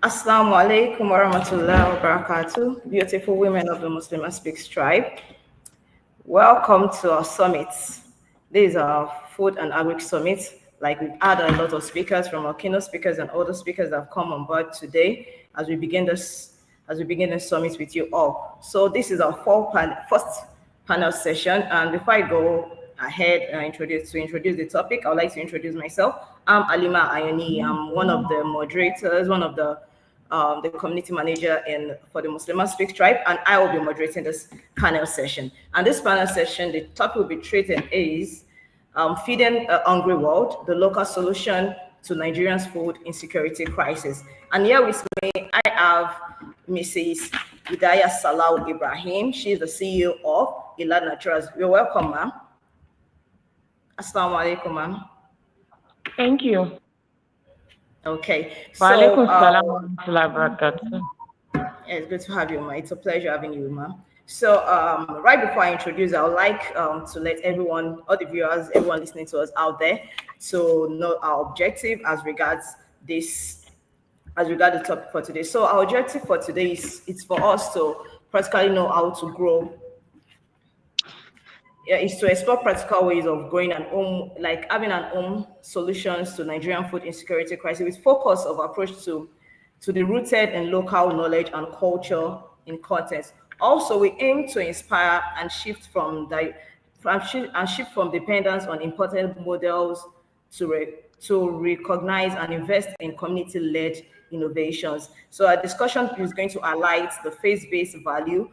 Assalamu alaikum wa rahmatullahi wa barakatuh. Beautiful women of the Muslimah Speaks tribe. Welcome to our summit. This is our Food and Agric Summit. Like, we've had a lot of speakers from our keynote speakers and other speakers that have come on board today as we begin this summit with you all. So this is our first panel session, and before I go ahead and introduce the topic, I would like to introduce myself. I'm Alima Ayoni. I'm one of the moderators, one of the community manager for the Muslimah Speaks tribe, and I will be moderating this panel session. And this panel session, the topic will be treated is feeding a hungry world, the local solution to Nigerians' food insecurity crisis. And here with me, I have Mrs. Hidayah Salau Ibrahim. She is the CEO of Ilad Naturals. You're welcome, ma'am. Assalamu alaikum, ma'am. Thank you. Okay. So, it's good to have you, ma'am. It's a pleasure having you, ma'am. So, right before I introduce, I would like to let everyone, all the viewers, everyone listening to us out there, to know our objective as regards the topic for today. So, our objective for today is for us to practically know how to grow. Is to explore practical ways of growing an home, like having an home solutions to Nigerian food insecurity crisis, with focus of approach to the rooted in local knowledge and culture in context. Also, we aim to inspire and shift from dependence on imported models to recognize and invest in community-led innovations. So our discussion is going to highlight the faith-based value,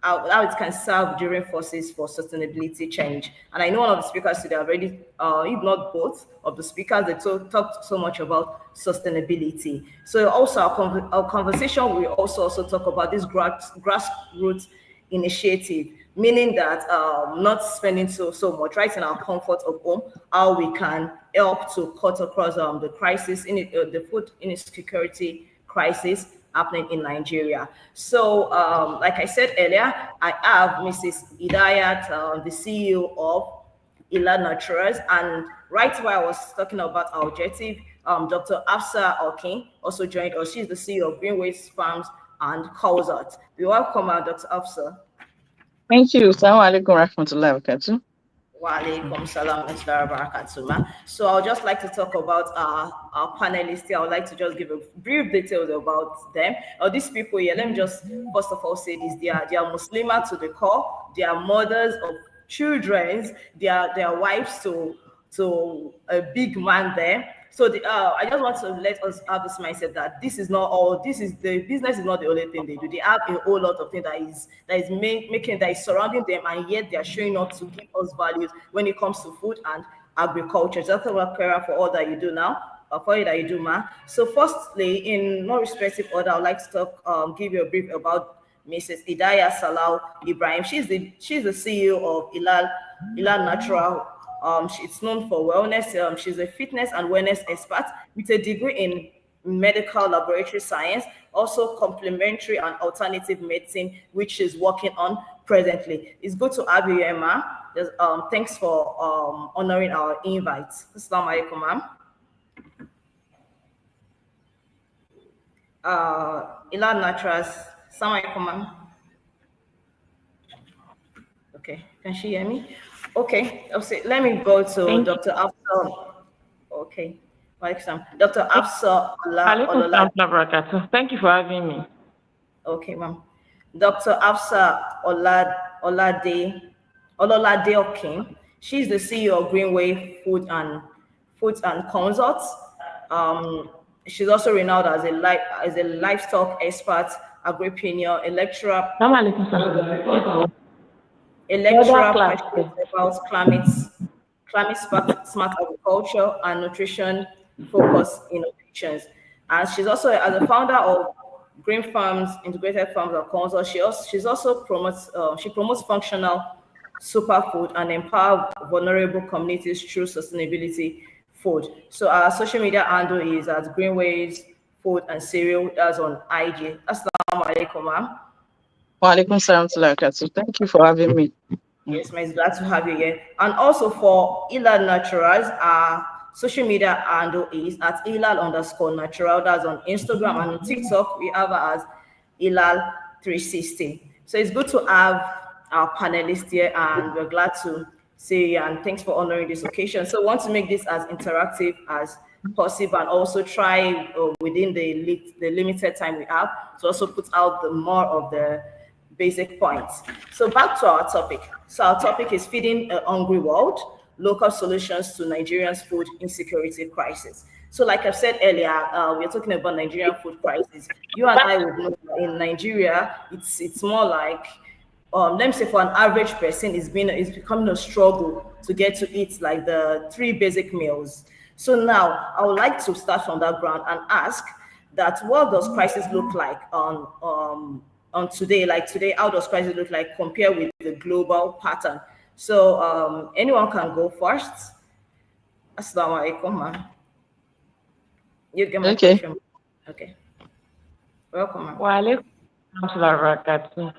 how it can serve during forces for sustainability change. And I know one of the speakers today already, if not both of the speakers, they talked so much about sustainability. So also our conversation will also talk about this grassroots initiative, meaning that not spending so much, right, in our comfort of home, how we can help to cut across the crisis in the food insecurity crisis happening in Nigeria. So, like I said earlier, I have Mrs. Hidayat, the CEO of Ilad Naturals, and right while I was talking about our objective, Dr. Afsa Okin also joined us. She's the CEO of Greenways Farms and Consult. We welcome Dr. Afsa. Thank you. Assalamu alaikum warahmatullahi wabarakatuh. Wa alaikum salam wa barakatuh. So I would just like to talk about our panelists here. I would like to just give a brief details about them. These people here, let me just first of all say this: they are Muslimah to the core. They are mothers of children. They are wives to a big man there. So I just want to let us have this mindset that the business is not the only thing they do. They have a whole lot of things that is surrounding them, and yet they are showing up to give us values when it comes to food and agriculture. Just for all that you do now, for all that you do, ma. So firstly, in no respective order, I'd like to give you a brief about Mrs. Hidayah Salau Ibrahim. She's the CEO of Ilad Natural. She's known for wellness. She's a fitness and wellness expert with a degree in medical laboratory science, also complementary and alternative medicine, which she's working on presently. It's good to have you, Emma. Thanks for honoring our invite. Assalamu alaikum, ma'am. Ilad Naturals. Assalamu alaikum, ma'am. Okay, can she hear me? Okay, let me go to Dr. Afsa. Okay, Dr. Afsa. Thank you for having me. Okay, ma'am. Dr. Afsa Olade Okin. She's the CEO of Greenway Foods and Consults. She's also renowned as a livestock expert, agripreneur, a lecturer about climate smart agriculture and nutrition focused innovations. And she's also, as a founder of Green Farms, Integrated Farms and Consult, she also promotes functional superfood and empower vulnerable communities through sustainability food. So our social media handle is at Greenways Food and Cereal. That's on IG. Assalamu alaikum, ma'am. Wa alaikum salam wa barakatuh. Thank you for having me. Yes, ma'am. Glad to have you here. And also for Ilad Naturals, social media handle is at ilal_natural. That's on Instagram, and on TikTok we have her as ilal360. So it's good to have our panelists here, and we're glad to see you, and thanks for honoring this occasion. So we want to make this as interactive as possible, and also try within the limited time we have to also put out the more of the basic points. So back to our topic. So our topic is feeding a hungry world, local solutions to Nigerians' food insecurity crisis. So like I said earlier, we're talking about Nigerian food crisis. You and I would know that in Nigeria, it's more like, let me say for an average person, it's becoming a struggle to get to eat like the 3 basic meals. So now I would like to start from that ground and ask that what does crisis look like on today? Like today, how does crisis look like compared with the global pattern? So anyone can go first. Assalamu alaikum, ma'am. You get my question. Okay. Welcome, ma'am. Wa alaikum assalam.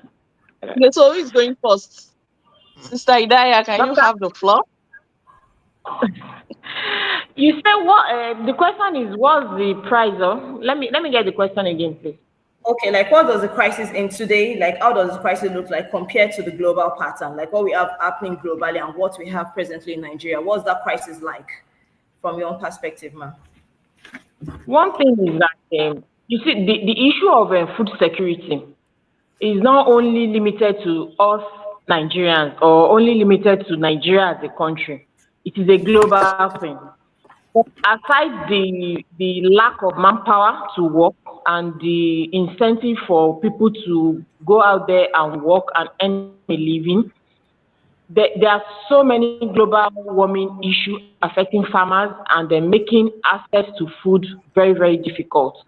Okay, so who is going first? Sister Idaya, can you have the floor? You say what? The question is, what's the price of? Let me get the question again, please. Okay, like what does the crisis in today, like how does the crisis look like compared to the global pattern? Like what we have happening globally and what we have presently in Nigeria. What's that crisis like from your own perspective, ma'am? One thing is that you see the issue of food security is not only limited to us Nigerians or only limited to Nigeria as a country. It is a global thing. But aside the lack of manpower to work and the incentive for people to go out there and work and earn a living, there are so many global warming issues affecting farmers, and they're making access to food very, very difficult.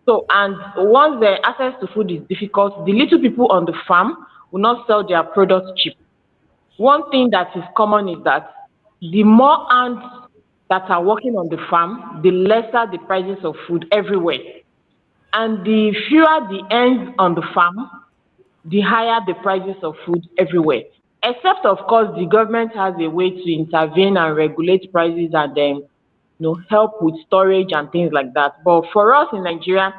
So, and once the access to food is difficult, the little people on the farm will not sell their products cheap. One thing that is common is that the more hands that are working on the farm, the lesser the prices of food everywhere. And the fewer the hands on the farm, the higher the prices of food everywhere. Except, of course, the government has a way to intervene and regulate prices and then help with storage and things like that. But for us in Nigeria,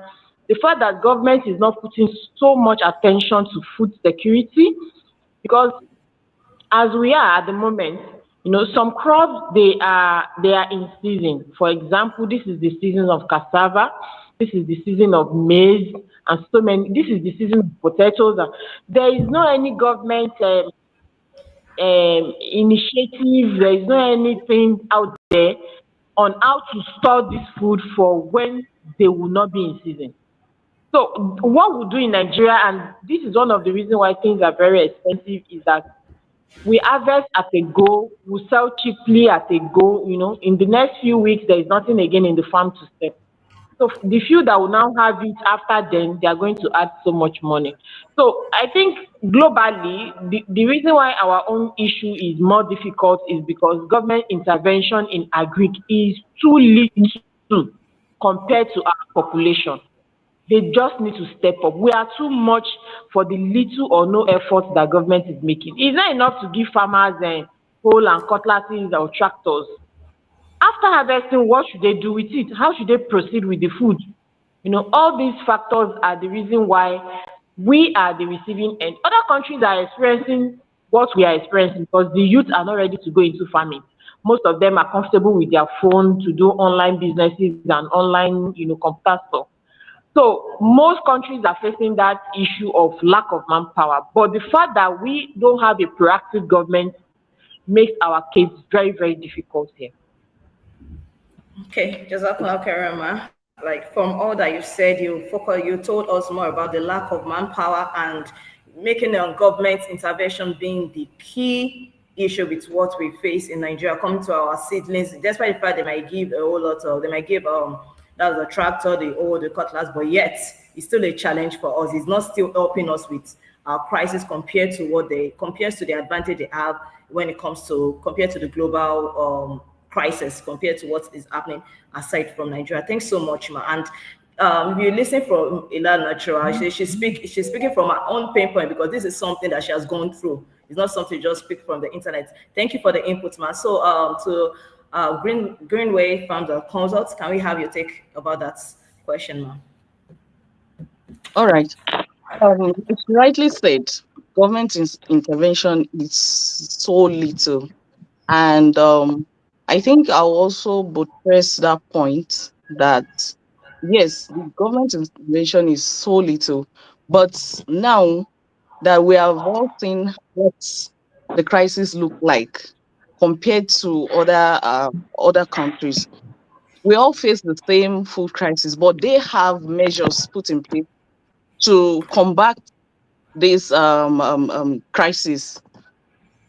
the fact that government is not putting so much attention to food security, because as we are at the moment, some crops they are in season. For example, this is the season of cassava, this is the season of maize, and so many. This is the season of potatoes. There is no any government initiative. There is no anything out there on how to store this food for when they will not be in season. So what we do in Nigeria, and this is one of the reasons why things are very expensive, is that we harvest at a go, we sell cheaply at a go. In the next few weeks, there is nothing again in the farm to sell. So the few that will now have it after then, they are going to add so much money. So I think globally, the reason why our own issue is more difficult is because government intervention in Agric is too little compared to our population. They just need to step up. We are too much for the little or no effort that government is making. It's not enough to give farmers hoe and cutlasses or tractors. After harvesting, what should they do with it? How should they proceed with the food? All these factors are the reason why we are the receiving end. Other countries are experiencing what we are experiencing because the youth are not ready to go into farming. Most of them are comfortable with their phone to do online businesses and online, computer stuff. So most countries are facing that issue of lack of manpower. But the fact that we don't have a proactive government makes our case very, very difficult here. Okay, Jazakallah Karama. Like from all that you said, you told us more about the lack of manpower and making a government intervention being the key issue with what we face in Nigeria. Coming to our seedlings, despite the fact they might give a whole lot of, they might give that's the tractor, the cutlass, but yet it's still a challenge for us. It's not still helping us with our prices compared to the advantage they have when it comes to compared to the global crisis, compared to what is happening aside from Nigeria. Thanks so much, ma. And if you listen from Ilal Natural, she's speaking from her own pain point because this is something that she has gone through. It's not something you just speak from the internet. Thank you for the input, ma. So to Greenway Farms or Consults. Can we have your take about that question, ma'am? All right. It's rightly said, government intervention is so little. And I think I'll also buttress that point that, yes, the government intervention is so little. But now that we have all seen what the crisis look like compared to other countries, we all face the same food crisis, but they have measures put in place to combat this crisis.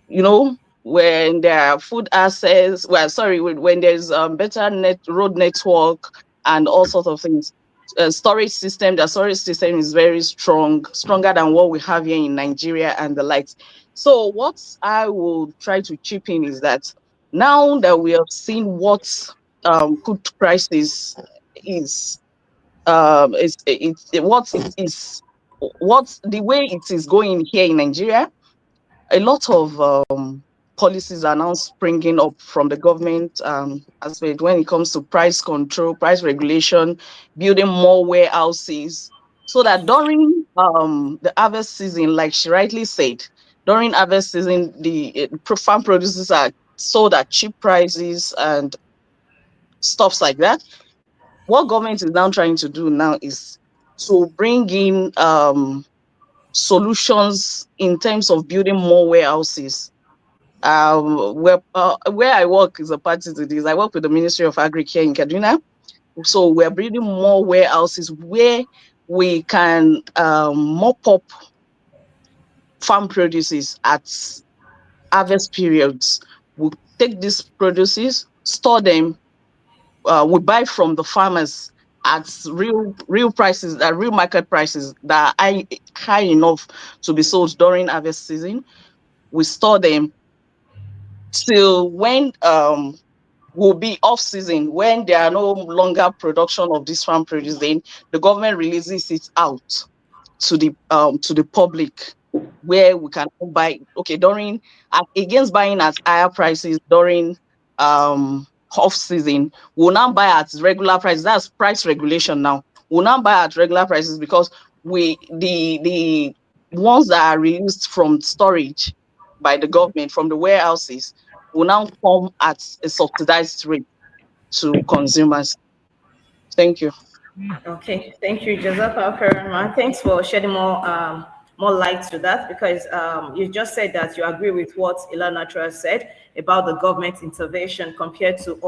You know, when there are food access, well, sorry, when there's better road network and all sorts of things. The storage system is very strong, stronger than what we have here in Nigeria and the likes. So what I will try to chip in is that now that we have seen what food crisis is, what it is, what the way it is going here in Nigeria, a lot of policies are now springing up from the government aspect when it comes to price control, price regulation, building more warehouses, so that during the harvest season, like she rightly said, during harvest season, the farm producers are sold at cheap prices and stuffs like that. What government is now trying to do now is to bring in solutions in terms of building more warehouses. Where I work is a party to this. I work with the Ministry of Agric here in Kaduna. So we're building more warehouses where we can mop up farm produces at harvest periods. We take these produces, store them, we buy from the farmers at real prices, real market prices that are high enough to be sold during harvest season. We store them till when will be off season, when there are no longer production of this farm produce. Then the government releases it out to the public, where we can buy during against buying at higher prices during off season. We'll now buy at regular prices. That's price regulation now. We'll now buy at regular prices because the ones that are released from storage by the government from the warehouses will now come at a subsidized rate to consumers. Thank you. Okay, thank you, Joseph Kerman. Thanks for shedding more light to that, because you just said that you agree with what Ilan Natural said about the government intervention compared to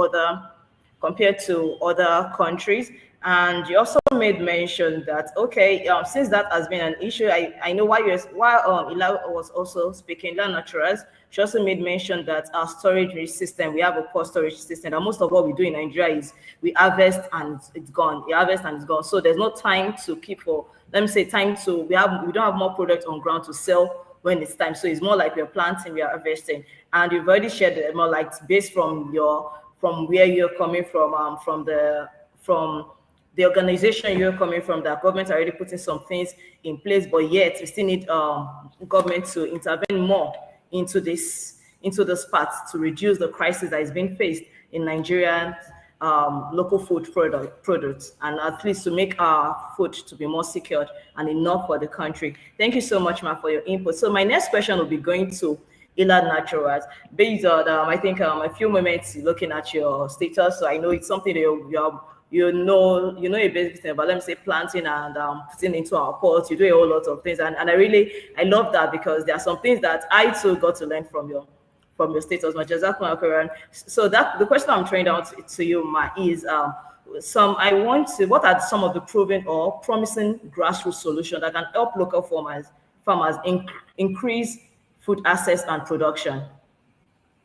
other countries. And you also made mention that, okay, since that has been an issue, I know while Ila was also speaking, Ila Naturals, she also made mention that our storage system, we have a poor storage system, and most of what we do in Nigeria is we harvest and it's gone. We harvest and it's gone. So there's no time to keep for, let me say, time to, we don't have more product on ground to sell when it's time. So it's more like we're planting, we are harvesting. And you've already shared more like based from where you're coming from the organization you're coming from, that government are already putting some things in place, but yet we still need government to intervene more into this part to reduce the crisis that is being faced in Nigerian local food products, and at least to make our food to be more secured and enough for the country. Thank you so much, Ma, for your input. So my next question will be going to Elad Naturals, based on I think a few moments looking at your status. So I know it's something that you know a basic thing about, let me say, planting and putting into our pots. You do a whole lot of things, and I love that, because there are some things that I too got to learn from your status, much as that. So that the question I'm throwing out to you, Ma, is what are some of the proven or promising grassroots solutions that can help local farmers increase food access and production?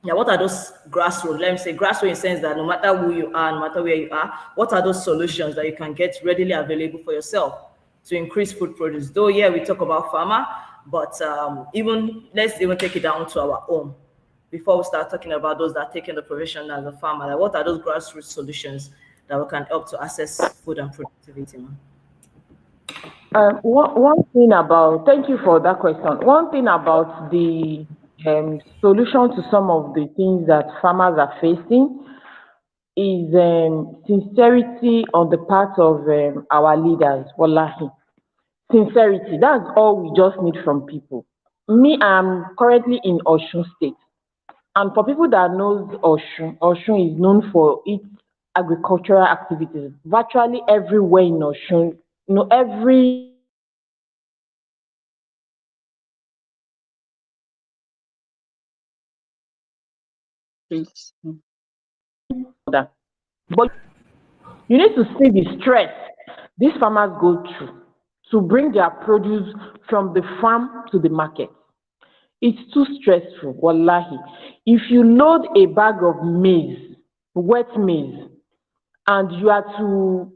Yeah, what are those grassroots? Let me say grassroots in the sense that no matter who you are, no matter where you are, what are those solutions that you can get readily available for yourself to increase food produce? Though, yeah, we talk about farmer, but let's even take it down to our own before we start talking about those that are taking the profession as a farmer. Like, what are those grassroots solutions that we can help to access food and productivity, man? One thing about, thank you for that question. One thing about the solution to some of the things that farmers are facing, is sincerity on the part of our leaders. Wallahi, sincerity. That's all we just need from people. Me, I'm currently in Osun State, and for people that knows Osun, Osun is known for its agricultural activities. Virtually everywhere in Osun, every Please. other. But you need to see the stress these farmers go through to bring their produce from the farm to the market. It's too stressful, wallahi. If you load a bag of maize, wet maize, and you are to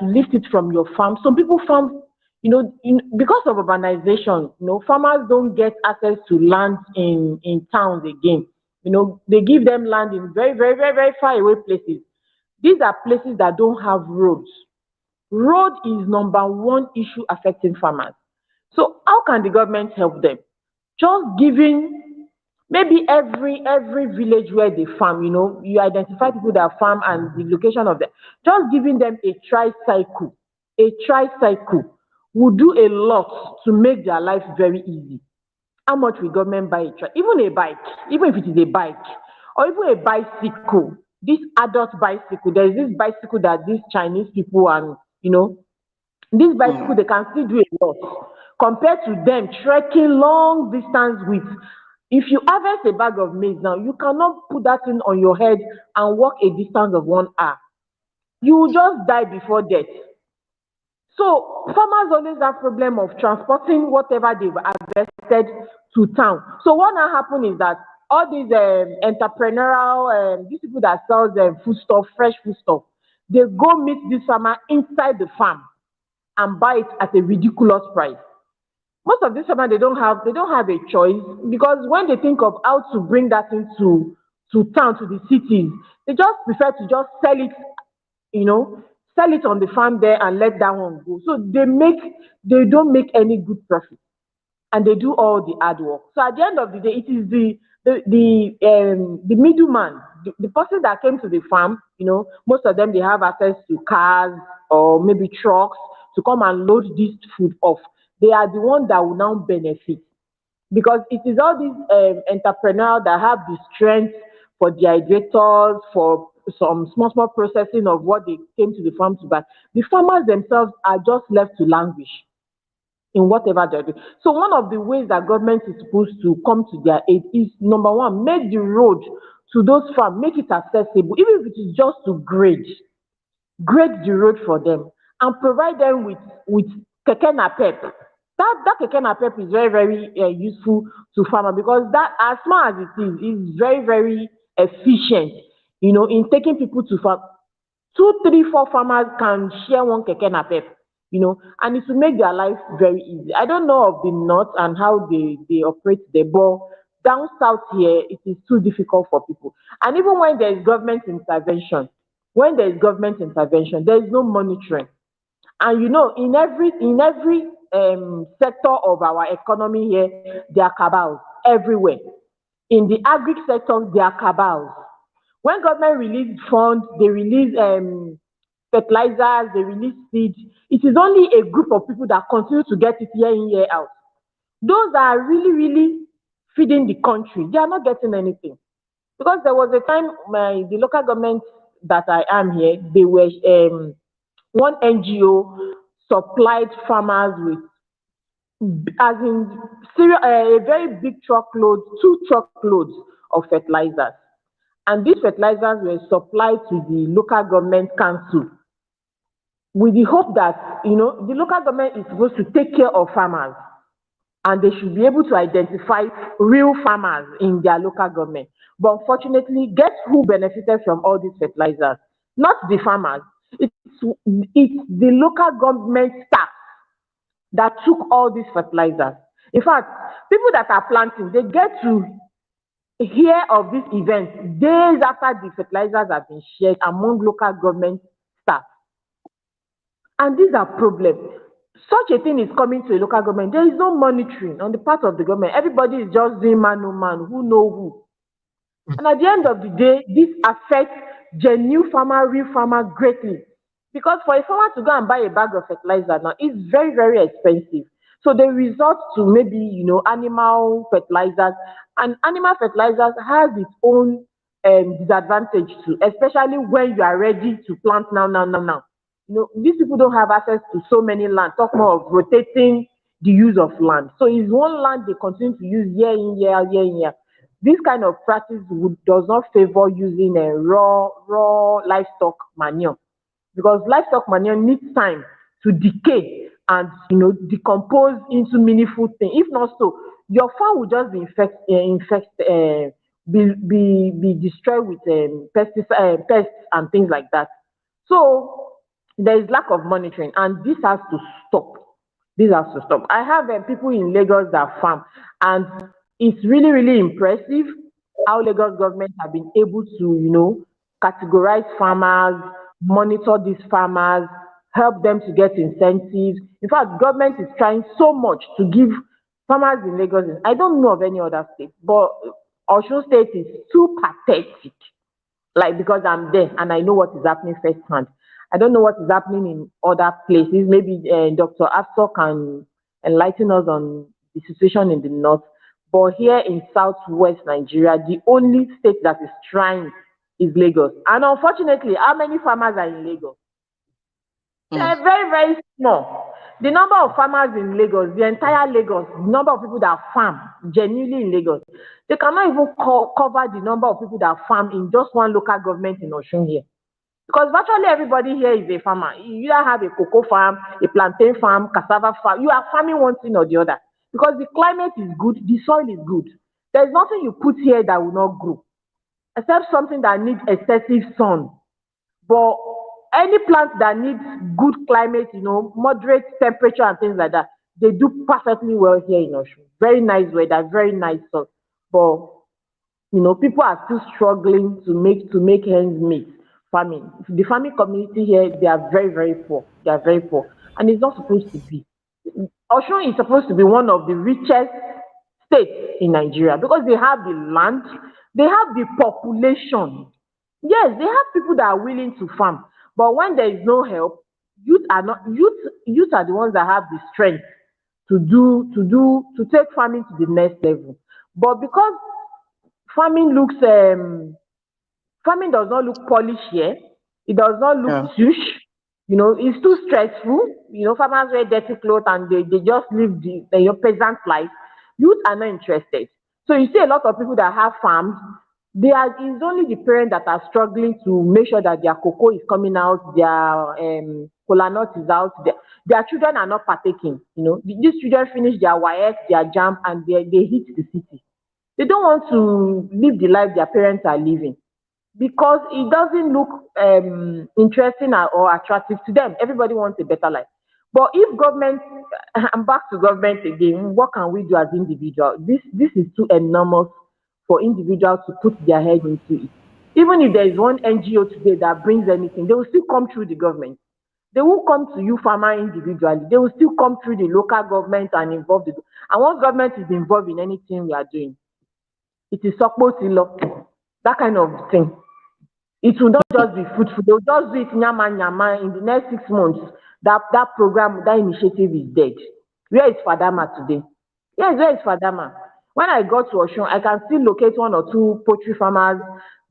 lift it from your farm. Some people farm, because of urbanization, farmers don't get access to land in towns again. They give them land in very, very, very, very far away places. These are places that don't have roads. Road is number one issue affecting farmers. So how can the government help them? Just giving maybe every village where they farm, you identify people that farm and the location of them. Just giving them a tricycle will do a lot to make their life very easy. How much will government buy a tri even a bike, even if it is a bike, or even a bicycle, this adult bicycle. There is this bicycle that these Chinese people and this bicycle, Mm. they can still do a lot compared to them trekking long distance with. If you harvest a bag of maize now, you cannot put that thing on your head and walk a distance of 1 hour. You will just die before death. So farmers always have problem of transporting whatever they've harvested to town. So what now happen is that all these entrepreneurial these people that sells food stuff, fresh food stuff, they go meet this farmer inside the farm and buy it at a ridiculous price. Most of these farmers, they don't have a choice, because when they think of how to bring that into town, to the cities, they just prefer to just you know sell it on the farm there and let that one go. So they don't make any good profit, and they do all the hard work. So at the end of the day, it is the middleman, the person that came to the farm. Most of them, they have access to cars or maybe trucks to come and load this food off. They are the one that will now benefit, because it is all these entrepreneurs that have the strength for dehydrators, for some small small processing of what they came to the farm to buy. The farmers themselves are just left to languish in whatever they're doing. So one of the ways that government is supposed to come to their aid is, number one, make the road to those farms, make it accessible, even if it is just to grade the road for them, and provide them with keke napep. That keke napep is very, very useful to farmer, because that, as small as it is very, very efficient, in taking people to farm. Two, three, four farmers can share one keke napep, and it will make their life very easy. I don't know of the north and how they operate there, but down south here, it is too difficult for people. And even when there is government intervention, there is no monitoring. And in every sector of our economy here, there are cabals everywhere. In the agric sector, there are cabals. When government release funds, they release fertilizers, they release seeds. It is only a group of people that continue to get it year in, year out. Those that are really, really feeding the country, they are not getting anything. Because there was a time the local government that I am here, they were one NGO supplied farmers with, as in a very big truckload, 2 truckloads of fertilizers. And these fertilizers were supplied to the local government council, with the hope that the local government is supposed to take care of farmers, and they should be able to identify real farmers in their local government. But unfortunately, guess who benefited from all these fertilizers? Not the farmers. It's the local government staff that took all these fertilizers. In fact, people that are planting, they get to hear of this event days after the fertilizers have been shared among local government staff. And these are problems. Such a thing is coming to a local government. There is no monitoring on the part of the government. Everybody is just doing man no man, who know who. And at the end of the day, this affects genuine farmer, real farmer greatly. Because for a farmer to go and buy a bag of fertilizer now, it's very, very expensive. So they resort to maybe, animal fertilizers. And animal fertilizers has its own disadvantage too, especially when you are ready to plant now, now, now, now. These people don't have access to so many land. Talk more of rotating the use of land. So it's one land they continue to use year in, year out, year in, year out. This kind of practice does not favor using a raw livestock manure, because livestock manure needs time to decay and decompose into meaningful thing. If not so, your farm will just be be destroyed with pesticide, pests and things like that. So there is lack of monitoring, and this has to stop. This has to stop. I have people in Lagos that farm, and it's really, really impressive how Lagos government have been able to, categorize farmers, monitor these farmers, help them to get incentives. In fact, government is trying so much to give farmers in Lagos. I don't know of any other state, but Osun State is too pathetic. Like, because I'm there and I know what is happening firsthand. I don't know what is happening in other places. Maybe Dr. Afso can enlighten us on the situation in the north. But here in southwest Nigeria, the only state that is trying is Lagos. And unfortunately, how many farmers are in Lagos? They're very, very small. The number of farmers in Lagos, the entire Lagos, the number of people that farm genuinely in Lagos, they cannot even cover the number of people that farm in just one local government in Osun here. Because virtually everybody here is a farmer. You either have a cocoa farm, a plantain farm, cassava farm. You are farming one thing or the other. Because the climate is good, the soil is good. There's nothing you put here that will not grow, except something that needs excessive sun. But any plant that needs good climate, moderate temperature and things like that, they do perfectly well here in Osun. Very nice weather, very nice sun. But people are still struggling to make ends meet farming. The farming community here, they are very, very poor. They are very poor. And it's not supposed to be. Osun is supposed to be one of the richest states in Nigeria because they have the land, they have the population. Yes, they have people that are willing to farm. But when there is no help, youth are the ones that have the strength to take farming to the next level. But because farming does not look polished here, it does not look touche, it's too stressful. Farmers wear dirty clothes and they just live the peasant life. Youth are not interested. So you see a lot of people that have farms, it's only the parents that are struggling to make sure that their cocoa is coming out, their kola nut is out, their children are not partaking. These children finish their WAEC, their JAMB, and they hit the city. They don't want to live the life their parents are living because it doesn't look interesting or attractive to them. Everybody wants a better life. But if government, I'm back to government again, what can we do as individuals? This is too enormous for individuals to put their head into it. Even if there is one NGO today that brings anything, they will still come through the government. They will come to you, farmer, individually. They will still come through the local government and involve the. And once government is involved in anything we are doing, it is supposed to law, that kind of thing. It will not just be fruitful. They will just do it nyama in the next 6 months. That program, that initiative is dead. Where is Fadama today? Yes, where is Fadama? When I got to Osun, I can still locate 1 or 2 poultry farmers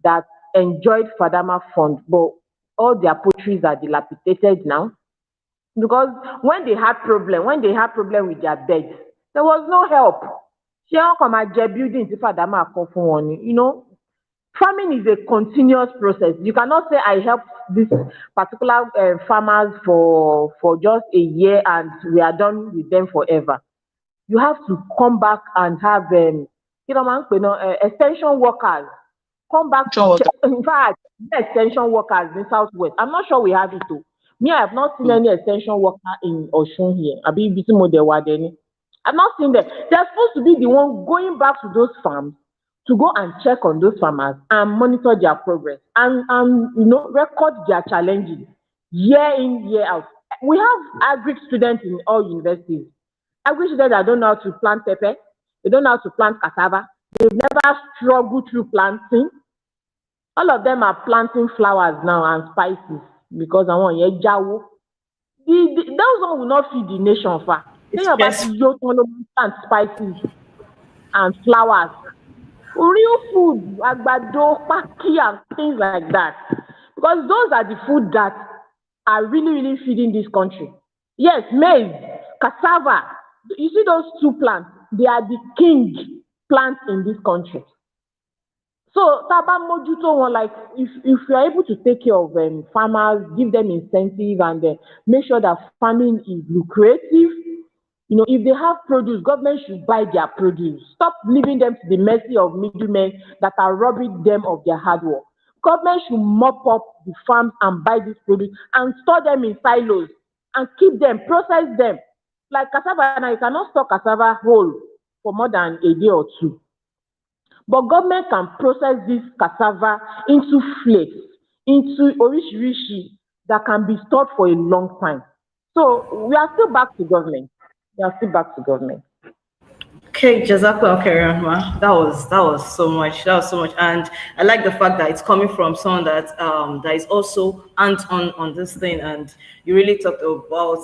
that enjoyed Fadama fund, but all their poultries are dilapidated now. Because when they had problem with their beds, there was no help. Building Fadama, farming is a continuous process. You cannot say I helped this particular farmers for just a year and we are done with them forever. You have to come back and have extension workers come back to check. In fact, extension workers in Southwest. I'm not sure we have it too. Me, I have not seen any extension worker in Osun here. I've not seen them. They're supposed to be the one going back to those farms to go and check on those farmers and monitor their progress and record their challenges year in, year out. We have Agric students in all universities. Agric students that don't know how to plant pepper, they don't know how to plant cassava, they've never struggled through planting. All of them are planting flowers now and spices because àwọn yẹn jáwó. Those one will not feed the nation far. It's Téèyàn bá ti just yó tán ló máa ń plant spices and flowers. Real food, àgbàdo, pákí and things like that. Because those are the food that are really, really feeding this country. Yes, maize, cassava. You see those two plants, they are the king plants in this country. So tá a bá mójútó wọn, like if you are able to take care of farmers, give them incentive and make sure that farming is lucrative. You know, if they have produce, government should buy their produce. Stop leaving them to the mercy of middlemen that are robbing them of their hard work. Government should mop up the farms and buy this produce and store them in silos and keep them, process them. Like cassava now, you cannot store cassava whole for more than a day or two. But government can process this cassava into flakes, into oríṣiríṣi that can be stored for a long time. So we are still back to government. We are still back to government. okay, Jazakallah khairan, ma. That was so much. That was so much, and I like the fact that it's coming from someone that is also hands on this thing. And you really talked about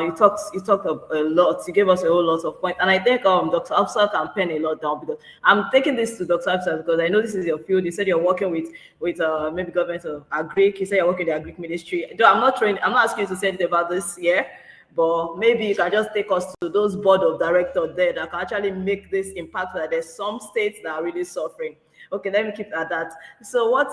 you talked a lot. You gave us a whole lot of points, and I think Dr. Afsal can pen a lot down because I'm taking this to Dr. Afsal because I know this is your field. You said you're working with maybe government of Agric. You said you're working with the Agric ministry. Though I'm not trained. I'm not asking you to say anything about this year. But maybe you can just take us to those board of directors there that can actually make this impact. That there's some states that are really suffering. Okay, let me keep at that. So what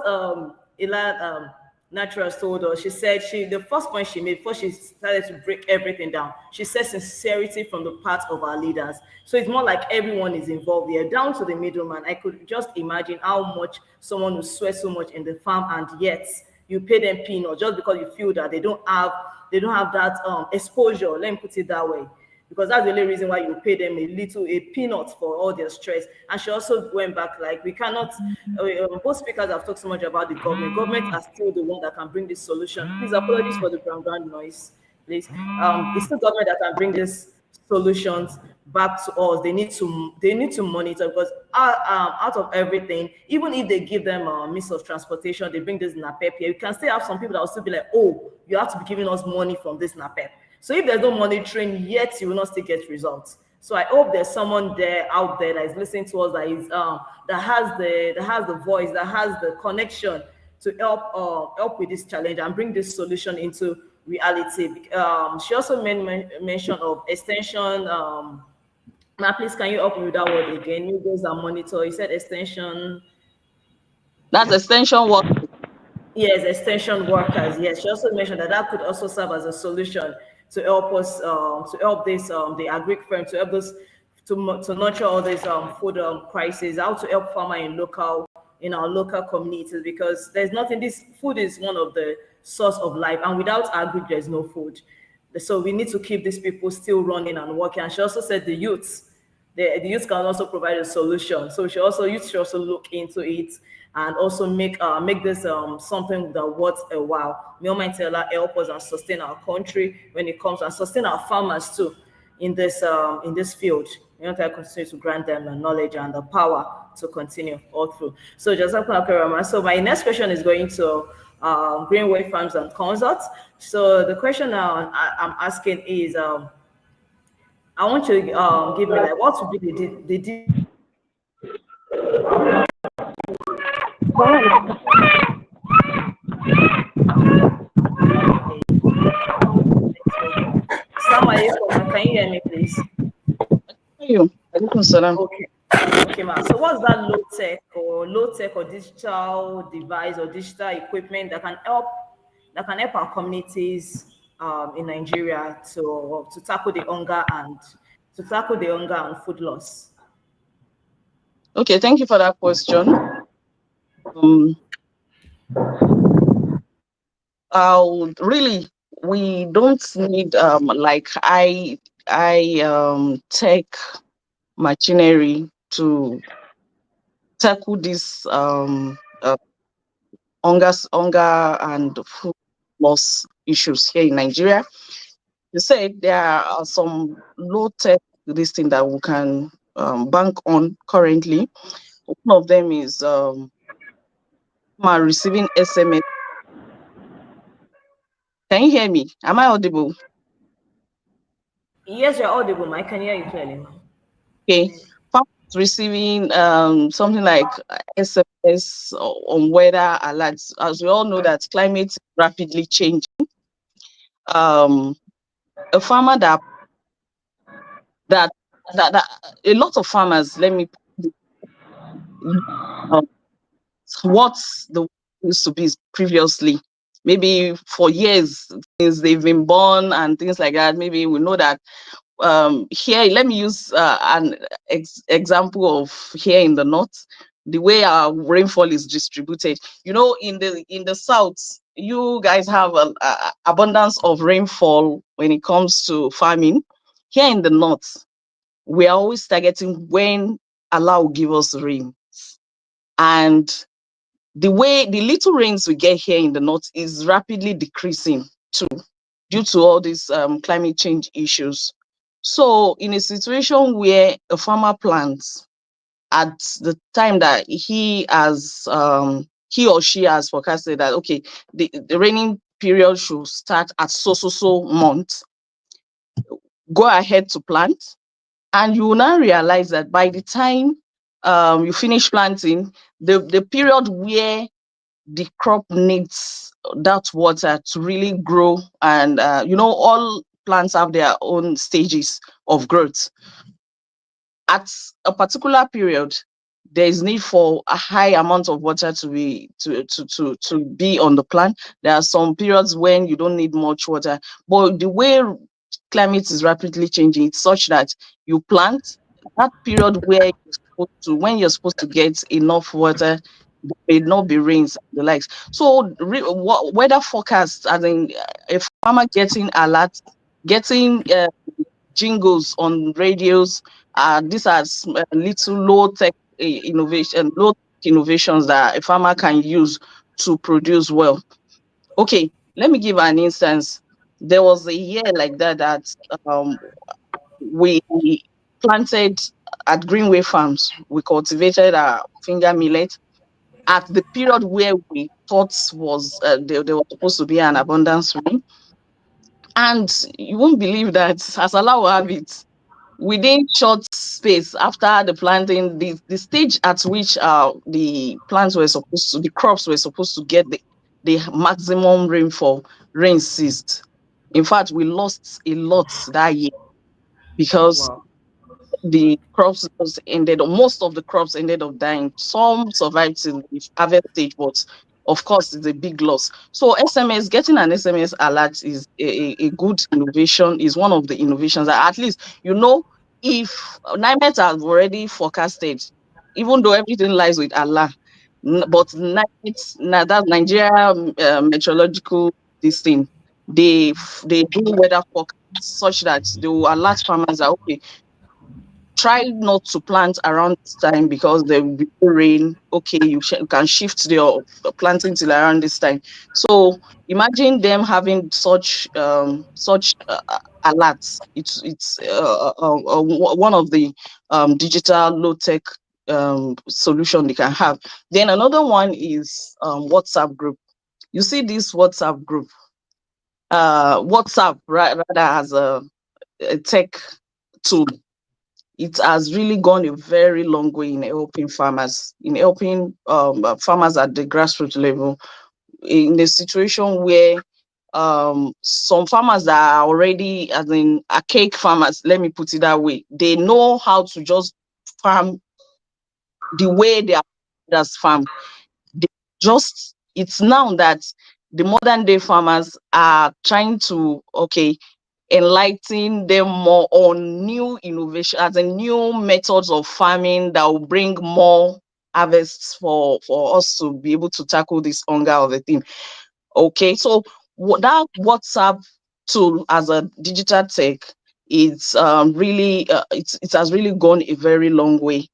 Ilan Naturals told us, she said the first point she made before she started to break everything down, she said sincerity from the part of our leaders. So it's more like everyone is involved here, down to the middleman. I could just imagine how much someone who sweats so much in the farm and yet you pay them peanuts just because you feel that they don't have that exposure. Let me put it that way, because that's the only reason why you pay them a peanut for all their stress. And she also went back like we cannot. Both speakers have talked so much about the government. Government are still the one that can bring this solution. Please apologies for the background noise, please. It's the government that can bring these solutions back to us. They need to monitor because out of everything, even if they give them a means of transportation, they bring this NAPEP here. You can still have some people that will still be like, oh, you have to be giving us money from this NAPEP. So if there's no monitoring yet, you will not still get results. So I hope there's someone out there that is listening to us that has the voice, that has the connection to help with this challenge and bring this solution into reality. She also mentioned of extension. Now, please, can you help me with that word again? You guys are monitor. You said extension. That's extension work. Yes, extension workers. Yes, she also mentioned that could also serve as a solution to help us, to help this the Agric firm to help us to nurture all this food crisis. How to help farmer in our local communities, because there's nothing. This food is one of the source of life, and without Agric, there's no food. So we need to keep these people still running and working. And she also said the youths. The youth can also provide a solution. So youth should also look into it and also make this something that worth a while. May Almighty Allah help us and sustain our country when it comes, and sustain our farmers too in this field. May Allah continue to grant them the knowledge and the power to continue all through. So Jazakallah khairan. So my next question is going to Greenway Farms and Consults. So the question now I'm asking is I want you to give me like what would be the can you hear me, please? Okay. Okay, ma'am. So what's that low tech or digital device or digital equipment that can help our communities in Nigeria to tackle the hunger and food loss? Okay, thank you for that question. Really, we don't need like I tech machinery to tackle this hunger and food loss issues here in Nigeria. You said there are some low tech this thing that we can bank on currently. One of them is farmer receiving SMS. Can you hear me? Am I audible? Yes, you're audible. I can hear you clearly, ma'am. Okay. Farmers receiving something like SMS on weather alerts. As we all know that climate is rapidly changing. Um, a farmer that, that a lot of farmers, let me put it, what the used to be previously. Maybe for years since they've been born and things like that. Maybe we know that here, let me use an example of here in the north, the way our rainfall is distributed. You know, in the south, you guys have an abundance of rainfall when it comes to farming. Here in the north, we are always targeting when Allah will give us rain. And the way the little rains we get here in the north is rapidly decreasing too, due to all these climate change issues. So in a situation where a farmer plants at the time that he or she has forecasted that, okay, the raining period should start at so month, go ahead to plant, and you will now realize that by the time you finish planting, the period where the crop needs that water to really grow, and all plants have their own stages of growth. At a particular period, there is need for a high amount of water to be on the plant. There are some periods when you don't need much water, but the way climate is rapidly changing, it's such that you plant that period where when you're supposed to get enough water, may not be rains and the likes. So weather forecast, as in a farmer getting alerts, getting jingles on radios. These are little low tech innovations that a farmer can use to produce well. Okay, let me give an instance. There was a year like that um, we planted at Greenway Farms. We cultivated our finger millet at the period where we thought was there was supposed to be an abundance rain. And you won't believe that, as Allah will have it, within short space after the planting, the stage at which the crops were supposed to get the maximum rainfall, rain ceased. In fact, we lost a lot that year because Wow. the crops just ended, or most of the crops ended up dying. Some survived till the harvest stage, but of course, it's a big loss. So getting an SMS alert is a good innovation, is one of the innovations that at least, if NIMET has already forecasted, even though everything lies with Allah, but NIMET, that's Nigeria meteorological this thing, they do weather forecast such that they will alert farmers that, okay, try not to plant around this time because there will be rain. Okay, you can shift your planting till around this time. So imagine them having such alerts. It's one of the digital low tech solution they can have. Then another one is WhatsApp group. You see this WhatsApp group. WhatsApp rather as a tech tool, it has really gone a very long way in helping farmers, farmers at the grassroots level, in a situation where some farmers that are already, as in archaic farmers, let me put it that way, they know how to just farm the way their fathers farm. They it's now that the modern day farmers are trying to, okay, enlighten them more on new innovation, as in new methods of farming that will bring more harvests for us to be able to tackle this hunger of the thing. Okay, so that WhatsApp tool as a digital tech, it's really it has really gone a very long way.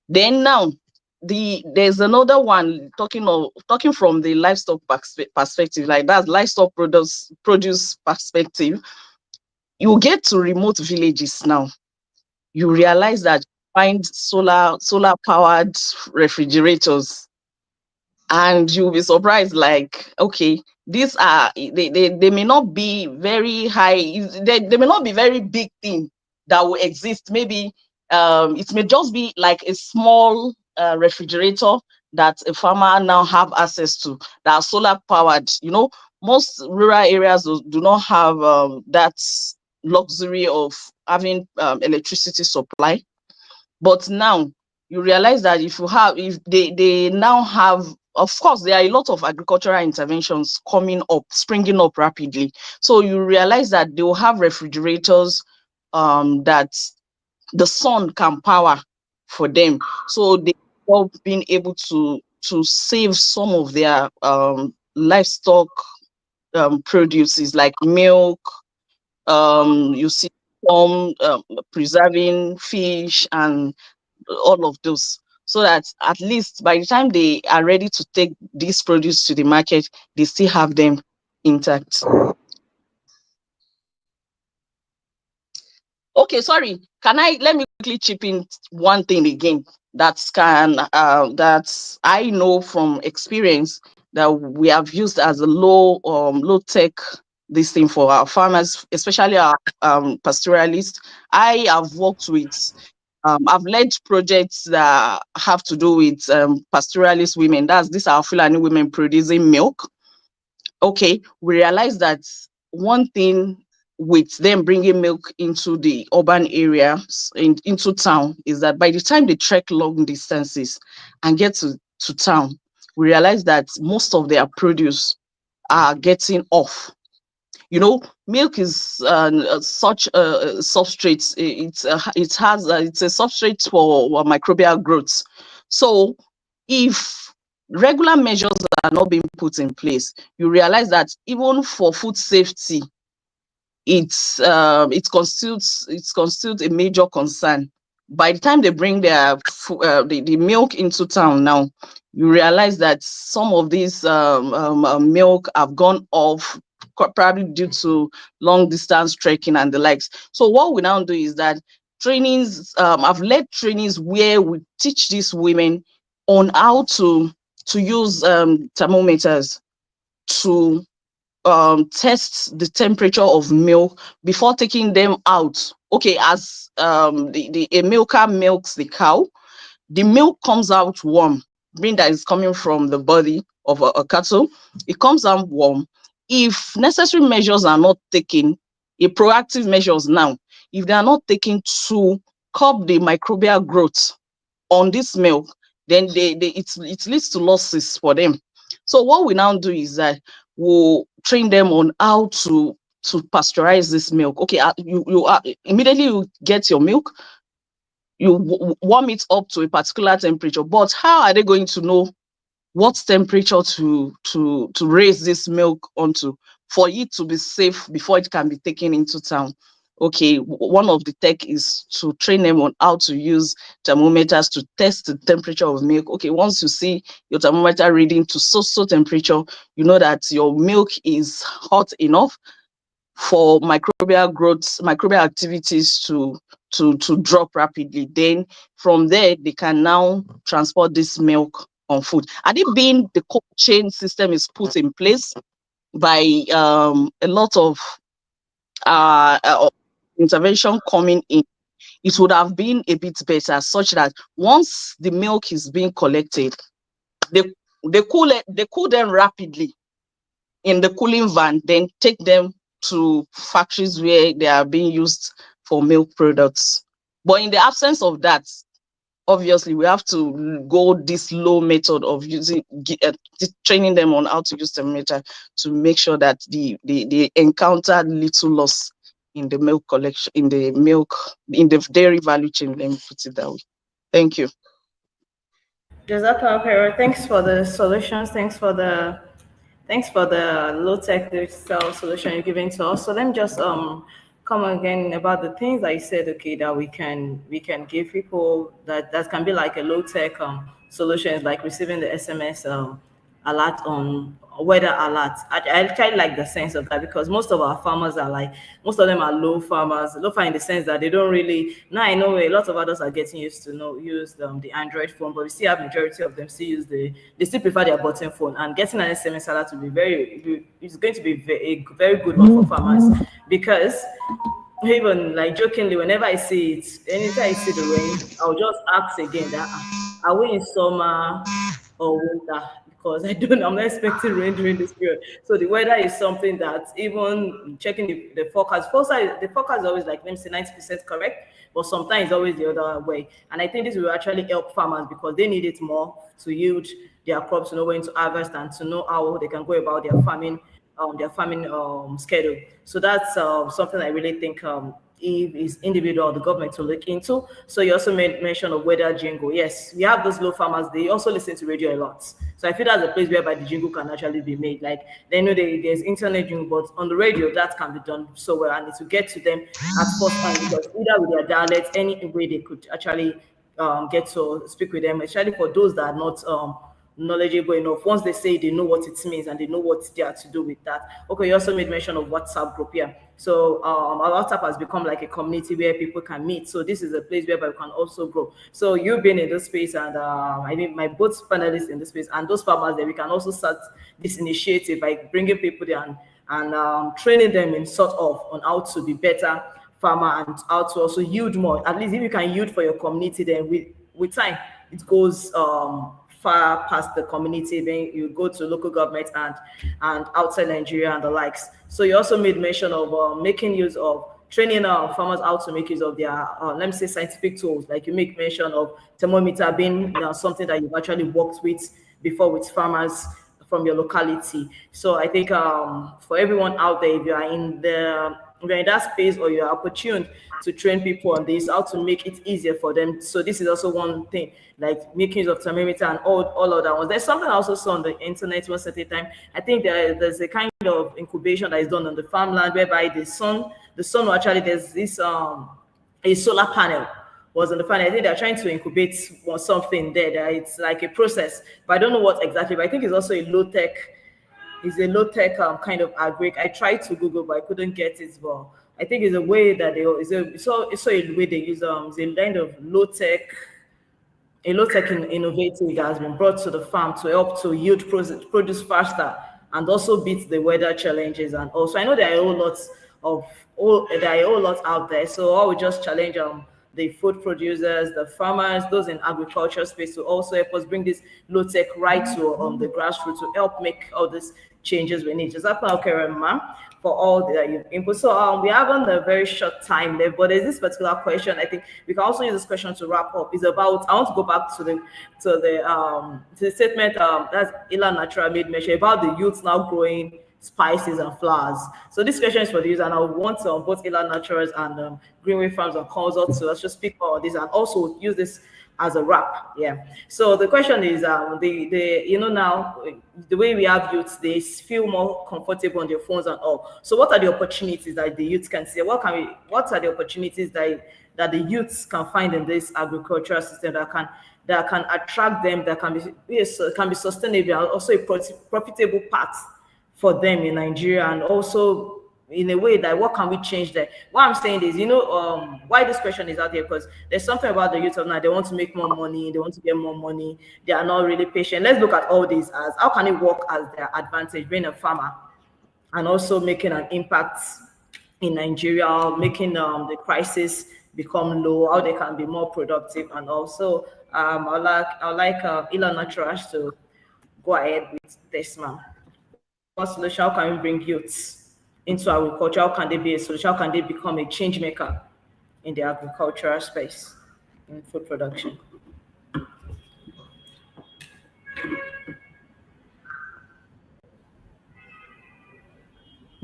Then now there's another one, talking from the livestock perspective, like that's livestock produce perspective. You get to remote villages now, you realize that you find solar powered refrigerators And you'll be surprised, like, okay, these are, they may not be very high, they may not be very big thing that will exist. Maybe it may just be like a small refrigerator that a farmer now have access to, that are solar powered. Most rural areas do not have that luxury of having electricity supply. But now you realize that if they now have, of course, there are a lot of agricultural interventions coming up, springing up rapidly. So you realize that they will have refrigerators that the sun can power for them. So they have been able to save some of their livestock produces, like milk. You see some preserving fish and all of those, so that at least by the time they are ready to take this produce to the market, they still have them intact. Okay, sorry. Let me quickly chip in one thing again that I know from experience, that we have used as a low tech this thing for our farmers, especially our pastoralists. I have worked with I've led projects that have to do with pastoralist women. These are Fulani women producing milk. Okay, we realized that one thing with them bringing milk into the urban areas, into town, is that by the time they trek long distances and get to town, we realize that most of their produce are getting off. Milk is such a substrate. It's a substrate for microbial growth. So if regular measures are not being put in place, you realize that even for food safety, it constitutes a major concern. By the time they bring the milk into town now, you realize that some of these milk have gone off, probably due to long distance trekking and the likes. So what we now do is that I've led trainings where we teach these women on how to use thermometers to test the temperature of milk before taking them out. Okay, as a milker milks the cow, the milk comes out warm, being that is coming from the body of a cattle. It comes out warm. If necessary measures are not taken, proactive measures now, if they are not taken to curb the microbial growth on this milk, then it leads to losses for them. So what we now do is that we'll train them on how to pasteurize this milk. Okay, you immediately you get your milk, you warm it up to a particular temperature. But how are they going to know what temperature to raise this milk onto for it to be safe before it can be taken into town? Okay, one of the tech is to train them on how to use thermometers to test the temperature of milk. Okay, once you see your thermometer reading to so temperature, you know that your milk is hot enough for microbial growth, microbial activities to drop rapidly. Then from there, they can now transport this milk on foot. And it being the cold chain system is put in place by a lot of intervention coming in, it would have been a bit better, such that once the milk is being collected, they cool them rapidly in the cooling van, then take them to factories where they are being used for milk products. But in the absence of that, obviously we have to go this low method of training them on how to use thermometer to make sure that they encounter little loss in the milk collection, in the dairy value chain. Let me put it that way. Thank you. Jazakallah Khair. Thanks for the solutions. Thanks for the low tech digital solution you're giving to us. So let me just come again about the things that you said. Okay, that we can give people that can be like a low tech solutions, like receiving the SMS alert on weather alert. I actually like the sense of that because most of our farmers are like, most of them are low farmers, low farm in the sense that they don't really, now I know a lot of others are getting used to use the Android phone, but we still have majority of them still use they still prefer their button phone, and getting an SMS alert to be it's going to be a very good one for farmers because even like jokingly, whenever I see it, anytime I see the rain, I'll just ask again that are we in summer or winter? Because I'm not expecting rain during this period. So the weather is something that even checking the the forecast is always like, let me say 90% correct, but sometimes it's always the other way. And I think this will actually help farmers because they need it more to yield their crops, to know when to harvest and to know how they can go about their farming schedule. So that's something I really think if is individual, the government to look into. So you also made mention of weather jingle. Yes, we have those low farmers. They also listen to radio a lot. So I feel that's a place whereby the jingle can actually be made. Like they know there's internet jingle, but on the radio that can be done so well, and to get to them at first hand because either with their dialect, any way they could actually get to speak with them, especially for those that are not knowledgeable enough. Once they say they know what it means and they know what they are to do with that. Okay, you also made mention of WhatsApp group here. So our WhatsApp has become like a community where people can meet. So this is a place where we can also grow. So you being in this space and I mean my both panelists in this space and those farmers there, we can also start this initiative by bringing people there and training them in sort of on how to be better farmer and how to also yield more. At least if you can yield for your community, then with time it goes far past the community. Then you go to local government and outside Nigeria and the likes. So you also made mention of making use of training farmers how to make use of their let me say scientific tools. Like you make mention of thermometer being something that you've actually worked with before with farmers from your locality. So I think for everyone out there, if you are in that space or you are opportune to train people on this, how to make it easier for them. So this is also one thing, like making use of thermometer and all other ones. There's something I also saw on the internet once at a time. I think there's a kind of incubation that is done on the farmland whereby the sun will actually, there's this a solar panel was on the farm. I think they're trying to incubate something there. That it's like a process, but I don't know what exactly. But I think it's also a low tech. It's a low tech kind of agric. I tried to Google, but I couldn't get it. But I think it's a way that it's a way they use it's a kind of low tech innovative that has been brought to the farm to help to yield produce faster and also beat the weather challenges. And also, I know there are a whole lot out there. So I would just challenge the food producers, the farmers, those in agriculture space to also help us bring this low tech right to the grassroots to help make all these changes we need. Just okay, ma'am, for all that you've input. So we haven't a very short time left, but there's this particular question. I think we can also use this question to wrap up. Is about, I want to go back to the statement that Ilan Natural made mention about the youth now growing spices and flowers. So this question is for the user, and I want both Ilan Naturals and Greenway Farms and Consult. So let's just speak about this and also use this as a wrap. Yeah. So the question is, now the way we have youths, they feel more comfortable on their phones and all. So what are the opportunities that the youths can see? What are the opportunities that the youths can find in this agricultural system that can attract them, that can be sustainable and also a profitable path for them in Nigeria, and also in a way that what can we change there? What I'm saying is, why this question is out here, because there's something about the youth of now, they want to make more money, they want to get more money, they are not really patient. Let's look at all this as how can it work as their advantage, being a farmer and also making an impact in Nigeria, making the crisis become low, how they can be more productive. And also I'd like Ilan Naturash to go ahead with this, ma'am. What solution? How can we bring youths into agriculture? How can they be a solution? How can they become a change maker in the agricultural space, in food production?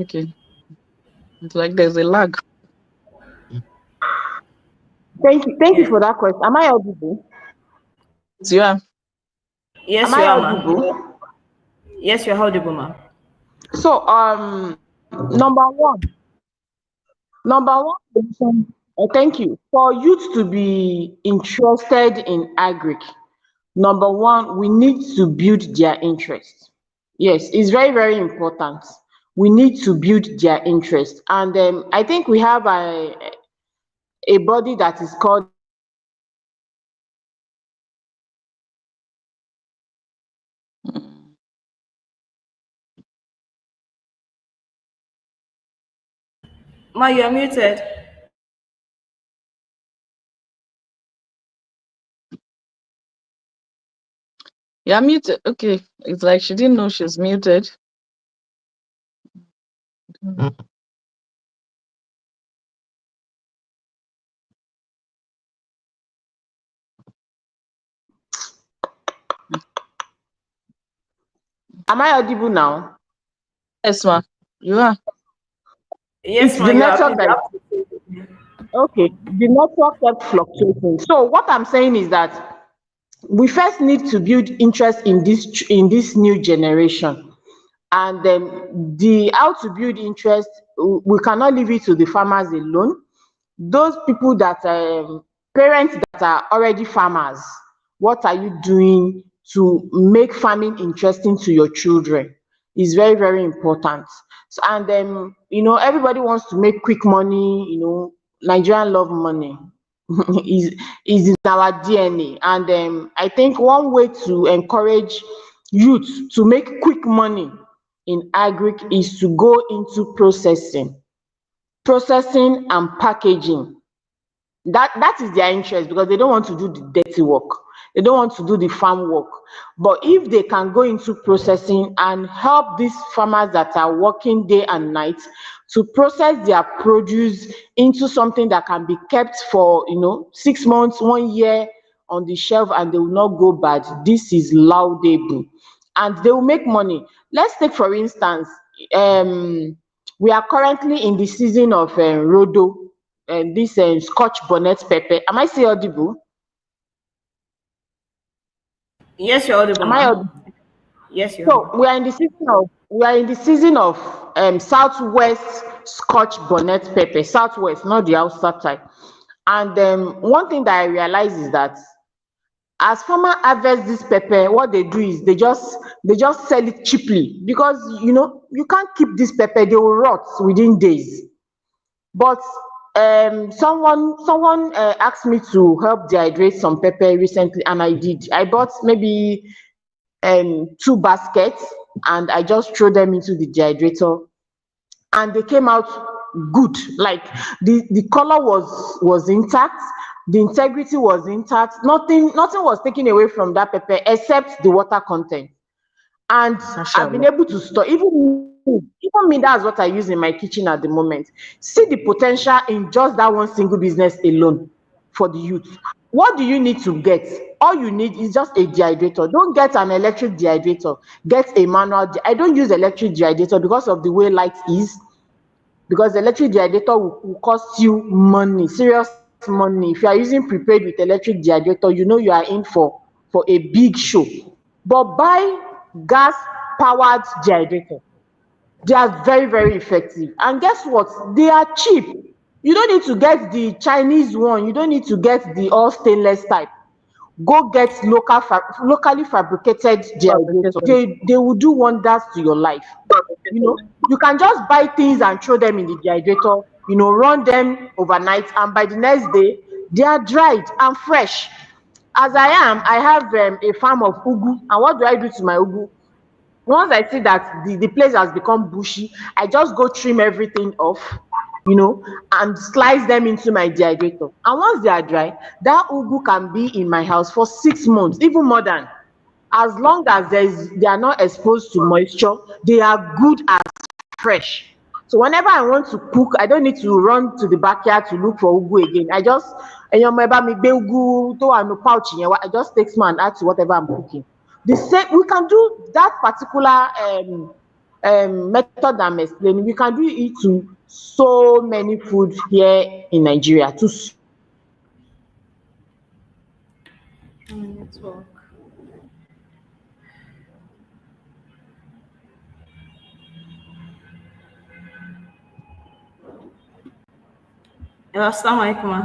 Okay. It's like there's a lag. Thank you for that question. Am I audible? You are. Yes, you are, ma'am. Yes, you're audible, ma'am. So, number one, thank you. For youth to be interested in agric, number one, we need to build their interest. Yes, it's very, very important. We need to build their interest. And I think we have a body that is called Mm. Ma, you're muted. You're muted. Okay. It's like she didn't know she's muted. Am I audible now? Yes, ma. You are. Yes, It's ma, the you are. network Please, that you have to say it. okay. The network kept fluctuating. So what I'm saying is that we first need to build interest in this new generation. And the how to build interest, we cannot leave it to the farmers alone. Those people that parents that are already farmers, what are you doing to make farming interesting to your children is very, very important. So, and everybody wants to make quick money. Nigerian love money. is is in our DNA. And I think one way to encourage youth to make quick money in agric is to go into processing and packaging. That is their interest, because they don't want to do the dirty work. They don't want to do the farm work. But if they can go into processing and help these farmers that are working day and night to process their produce into something that can be kept for 6 months, 1 year on the shelf, and they will not go bad, this is laudable, and they will make money. Let's take for instance, we are currently in the season of rodo, this scotch bonnet pepper. Am I still audible? Yes, you're audible, Am I ma. audible? Yes, you So are. we are in the season of southwest scotch bonnet pepper, southwest, not the outside type. And one thing that I realize is that as farmer harvest this pepper, what they do is they just sell it cheaply, because you can't keep this pepper, they will rot within days. But someone asked me to help dehydrate some pepper recently, and I did. I bought maybe 2 baskets, and I just threw them into the dehydrator, and they came out good. Like the color was intact, the integrity was intact, nothing was taken away from that pepper except the water content. And I've been Mashallah. able to store, even me, that's what I use in my kitchen at the moment. See the potential in just that one single business alone for the youth. What do you need to get? All you need is just a dehydrator. Don't get an electric dehydrator, get a manual. I don't use electric dehydrator because of the way light is, because electric dehydrator will cost you money, serious money. If you are using prepaid with electric dehydrator, you are in for a big show. But buy gas powered dehydrator. They are very, very effective. And guess what? They are cheap. You don't need to get the Chinese one. You don't need to get the all stainless type. Go get locally fabricated dehydrator. Fabricated. They will do wonders to your life. You can just buy things and throw them in the dehydrator, run them overnight, and by the next day they are dried and fresh. As I have a farm of ugu, and what do I do to my ugu? Once I see that the place has become bushy, I just go trim everything off, and slice them into my dehydrator. And once they are dry, that ugu can be in my house for 6 months, even more than. As long as they are not exposed to moisture, they are good as fresh. So whenever I want to cook, I don't need to run to the backyard to look for ugu again. I just ẹ̀yin ọmọ mi gbé ugu tó wà nínú pouch yẹn wá, I just take small and add to whatever I'm cooking. The same, we can do that particular method I'm explaining. We can do it to so many food here in Nigeria. Network. Assalamu alaikum, ma.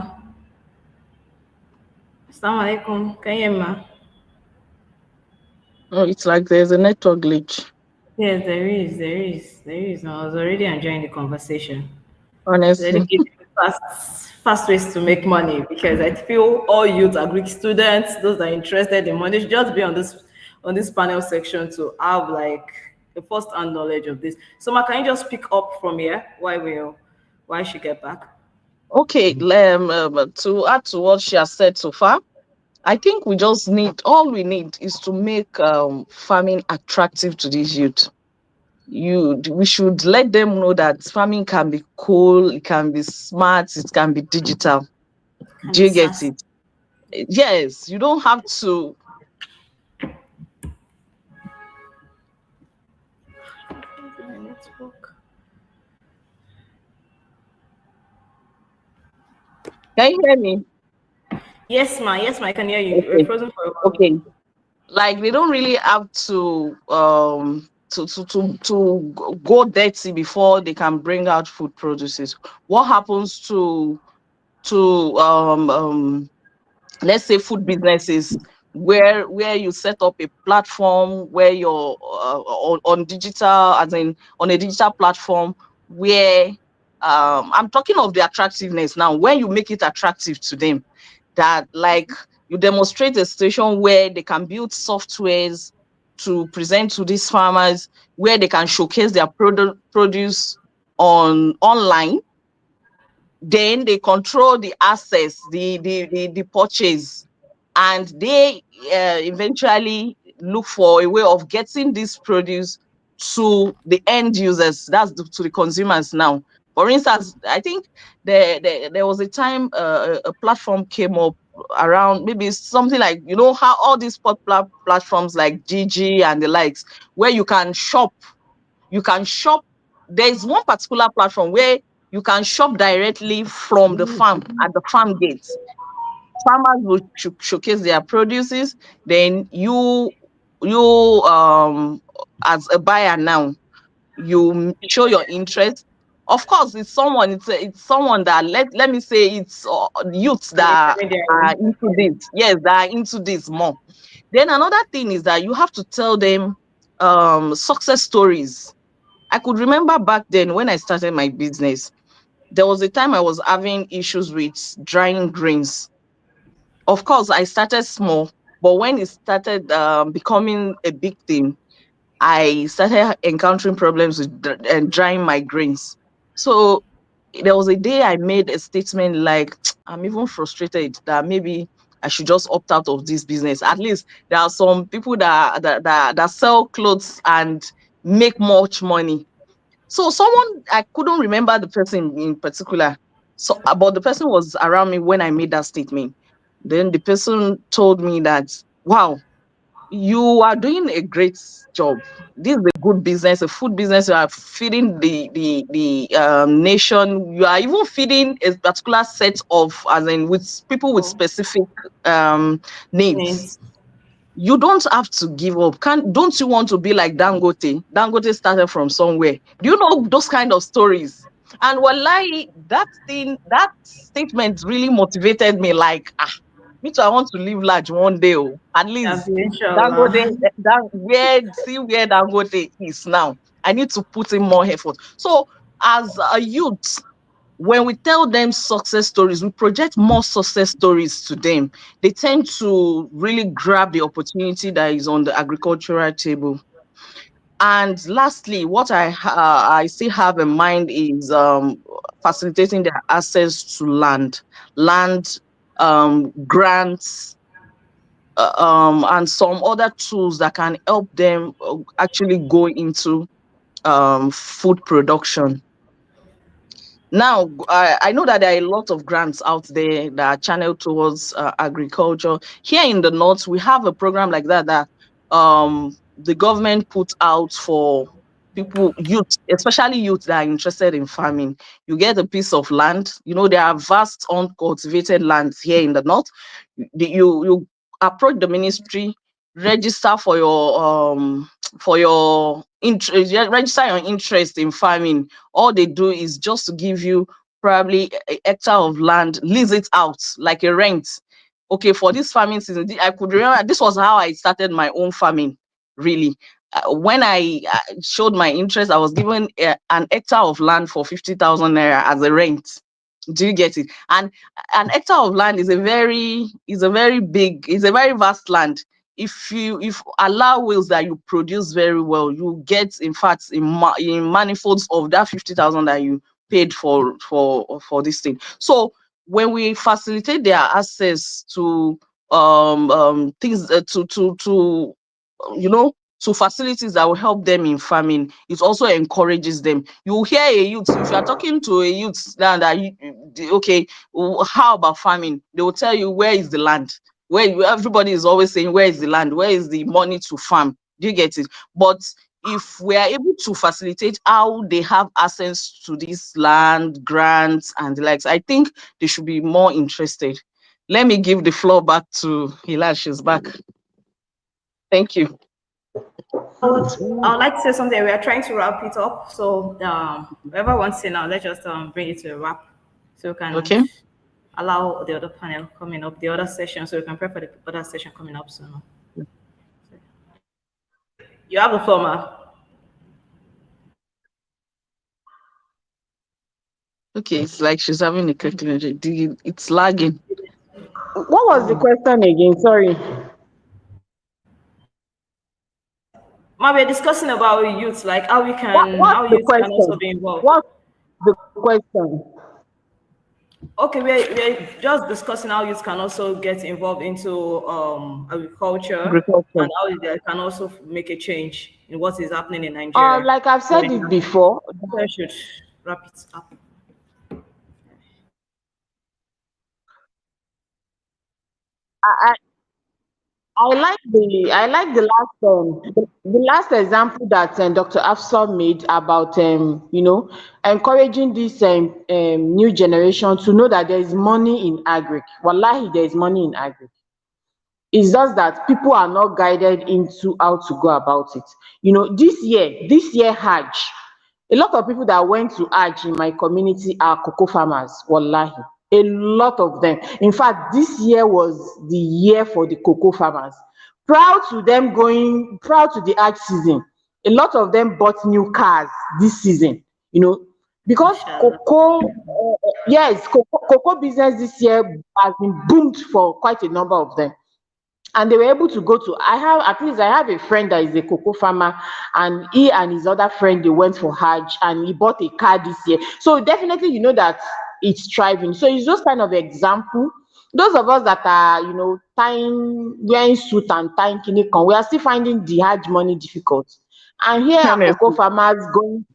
Assalamu alaikum. Can you hear me, ma? Oh, it's like there's a network glitch. Yes, there is. No, I was already enjoying the conversation. Already honestly. giving me fast ways to make money because I feel all youth are Greek students, those that are interested in money should just be on this panel section to have like a first hand knowledge of this. So Ma, can you just pick up from here why she get back? Okay, to add to what she has said so far, I think all we need is to make farming attractive to these youth. We should let them know that farming can be cool, it can be smart, it can be digital. Can Do be you get sass. it? Yes, you don't have to. Can you hear me? Yes, ma, I can hear you. You're Okay. frozen for a while. Okay. Like they don't really have to go dirty before they can bring out food produces. What happens to let's say food businesses where you set up a platform where you're on digital, as in on a digital platform where I'm talking of the attractiveness now, when you make it attractive to them, that like you demonstrate a situation where they can build softwares to present to these farmers, where they can showcase their produce on online, then they control the access, the purchase, and they eventually look for a way of getting this produce to the end users, to the consumers now. For instance, I think there was a time a platform came up around, maybe something like, you know how all these popular platforms like GG and the likes, where you can shop. There's one particular platform where you can shop directly from the farm at the farm gates. Farmers will showcase their produces, then you as a buyer now, you show your interest. Of course, it's someone that, let me say, it's youths An that are intermediary. into this. Yes, that are into this more. Then another thing is that you have to tell them success stories. I could remember back then when I started my business, there was a time I was having issues with drying grains. Of course, I started small, but when it started becoming a big thing, I started encountering problems with drying my grains. So there was a day I made a statement like, I'm even frustrated that maybe I should just opt out of this business. At least there are some people that sell clothes and make much money. So someone, I couldn't remember the person in particular. So, but the person was around me when I made that statement. Then the person told me that, wow, you are doing a great job. This is a good business, a food business. You are feeding the nation. You are even feeding a particular set of, as in with people with Oh, specific needs. needs. You don't have to give up. Don't you want to be like Dangote? Dangote started from somewhere. Do you know those kind of stories? And wallahi, that statement really motivated me. Like, me too, I want to live large one day. Oh, at least Dangote, Inshallah. see where Dangote is now. I need to put in more effort. So, as a youth, when we tell them success stories, we project more success stories to them. They tend to really grab the opportunity that is on the agricultural table. And lastly, what I still have in mind is facilitating their access to land, grants, and some other tools that can help them actually go into food production. Now, I know that there are a lot of grants out there that are channeled towards agriculture. Here in the north, we have a program like that the government put out for people, youth, especially youth that are interested in farming. You get a piece of land. You know, there are vast uncultivated lands here in the north. You approach the ministry, register for your interest, register your interest in farming. All they do is just to give you probably a hectare of land, lease it out like a rent. Okay, for this farming season, I could remember this was how I started my own farming, really. when I showed my interest, I was given an hectare of land for 50,000 naira as a rent. Do you get it? And an hectare of land is a very big, it's a very vast land. If allow wills that you produce very well, you get, in fact, in manifolds of that 50,000 that you paid for this thing. So when we facilitate their access to things, to to facilities that will help them in farming, it also encourages them. You hear a youth, if you are talking to a youth now that okay, how about farming? They will tell you, where is the land? Where everybody is always saying, where is the land? Where is the money to farm? Do you get it? But if we are able to facilitate how they have access to this land, grants, and the likes, I think they should be more interested. Let me give the floor back to Hilal. She's back. Thank you. I would like to say something. We are trying to wrap it up. So whoever wants to now, let's just bring it to a wrap. So we can allow the other panel coming up, the other session, so we can prepare for the other session coming up soon. You have the floor, Ma. Okay, it's like she's having a quick it's lagging. What was the question again? Sorry. Ma, we're discussing about youth, like how we can, how youth can also be involved. What's the question? Okay, we're just discussing how youth can also get involved into agriculture, and how they can also make a change in what is happening in Nigeria. Like I've said it before, I should wrap it up. I like the last example that Dr. Afsar made about encouraging this new generation to know that there is money in Agric. Wallahi, there is money in Agric. It's just that people are not guided into how to go about it. This year Hajj, a lot of people that went to Hajj in my community are cocoa farmers. Wallahi. A lot of them. In fact, this year was the year for the cocoa farmers. Proud to the Hajj season. A lot of them bought new cars this season, because cocoa business this year has been boomed for quite a number of them. And they were able to go to, I have a friend that is a cocoa farmer, and he and his other friend, they went for Hajj, and he bought a car this year. So definitely, that it's thriving. So it's just kind of example. Those of us that are, wearing suit and tying kinikon, we are still finding the Hajj money difficult. And here are cocoa farmers going,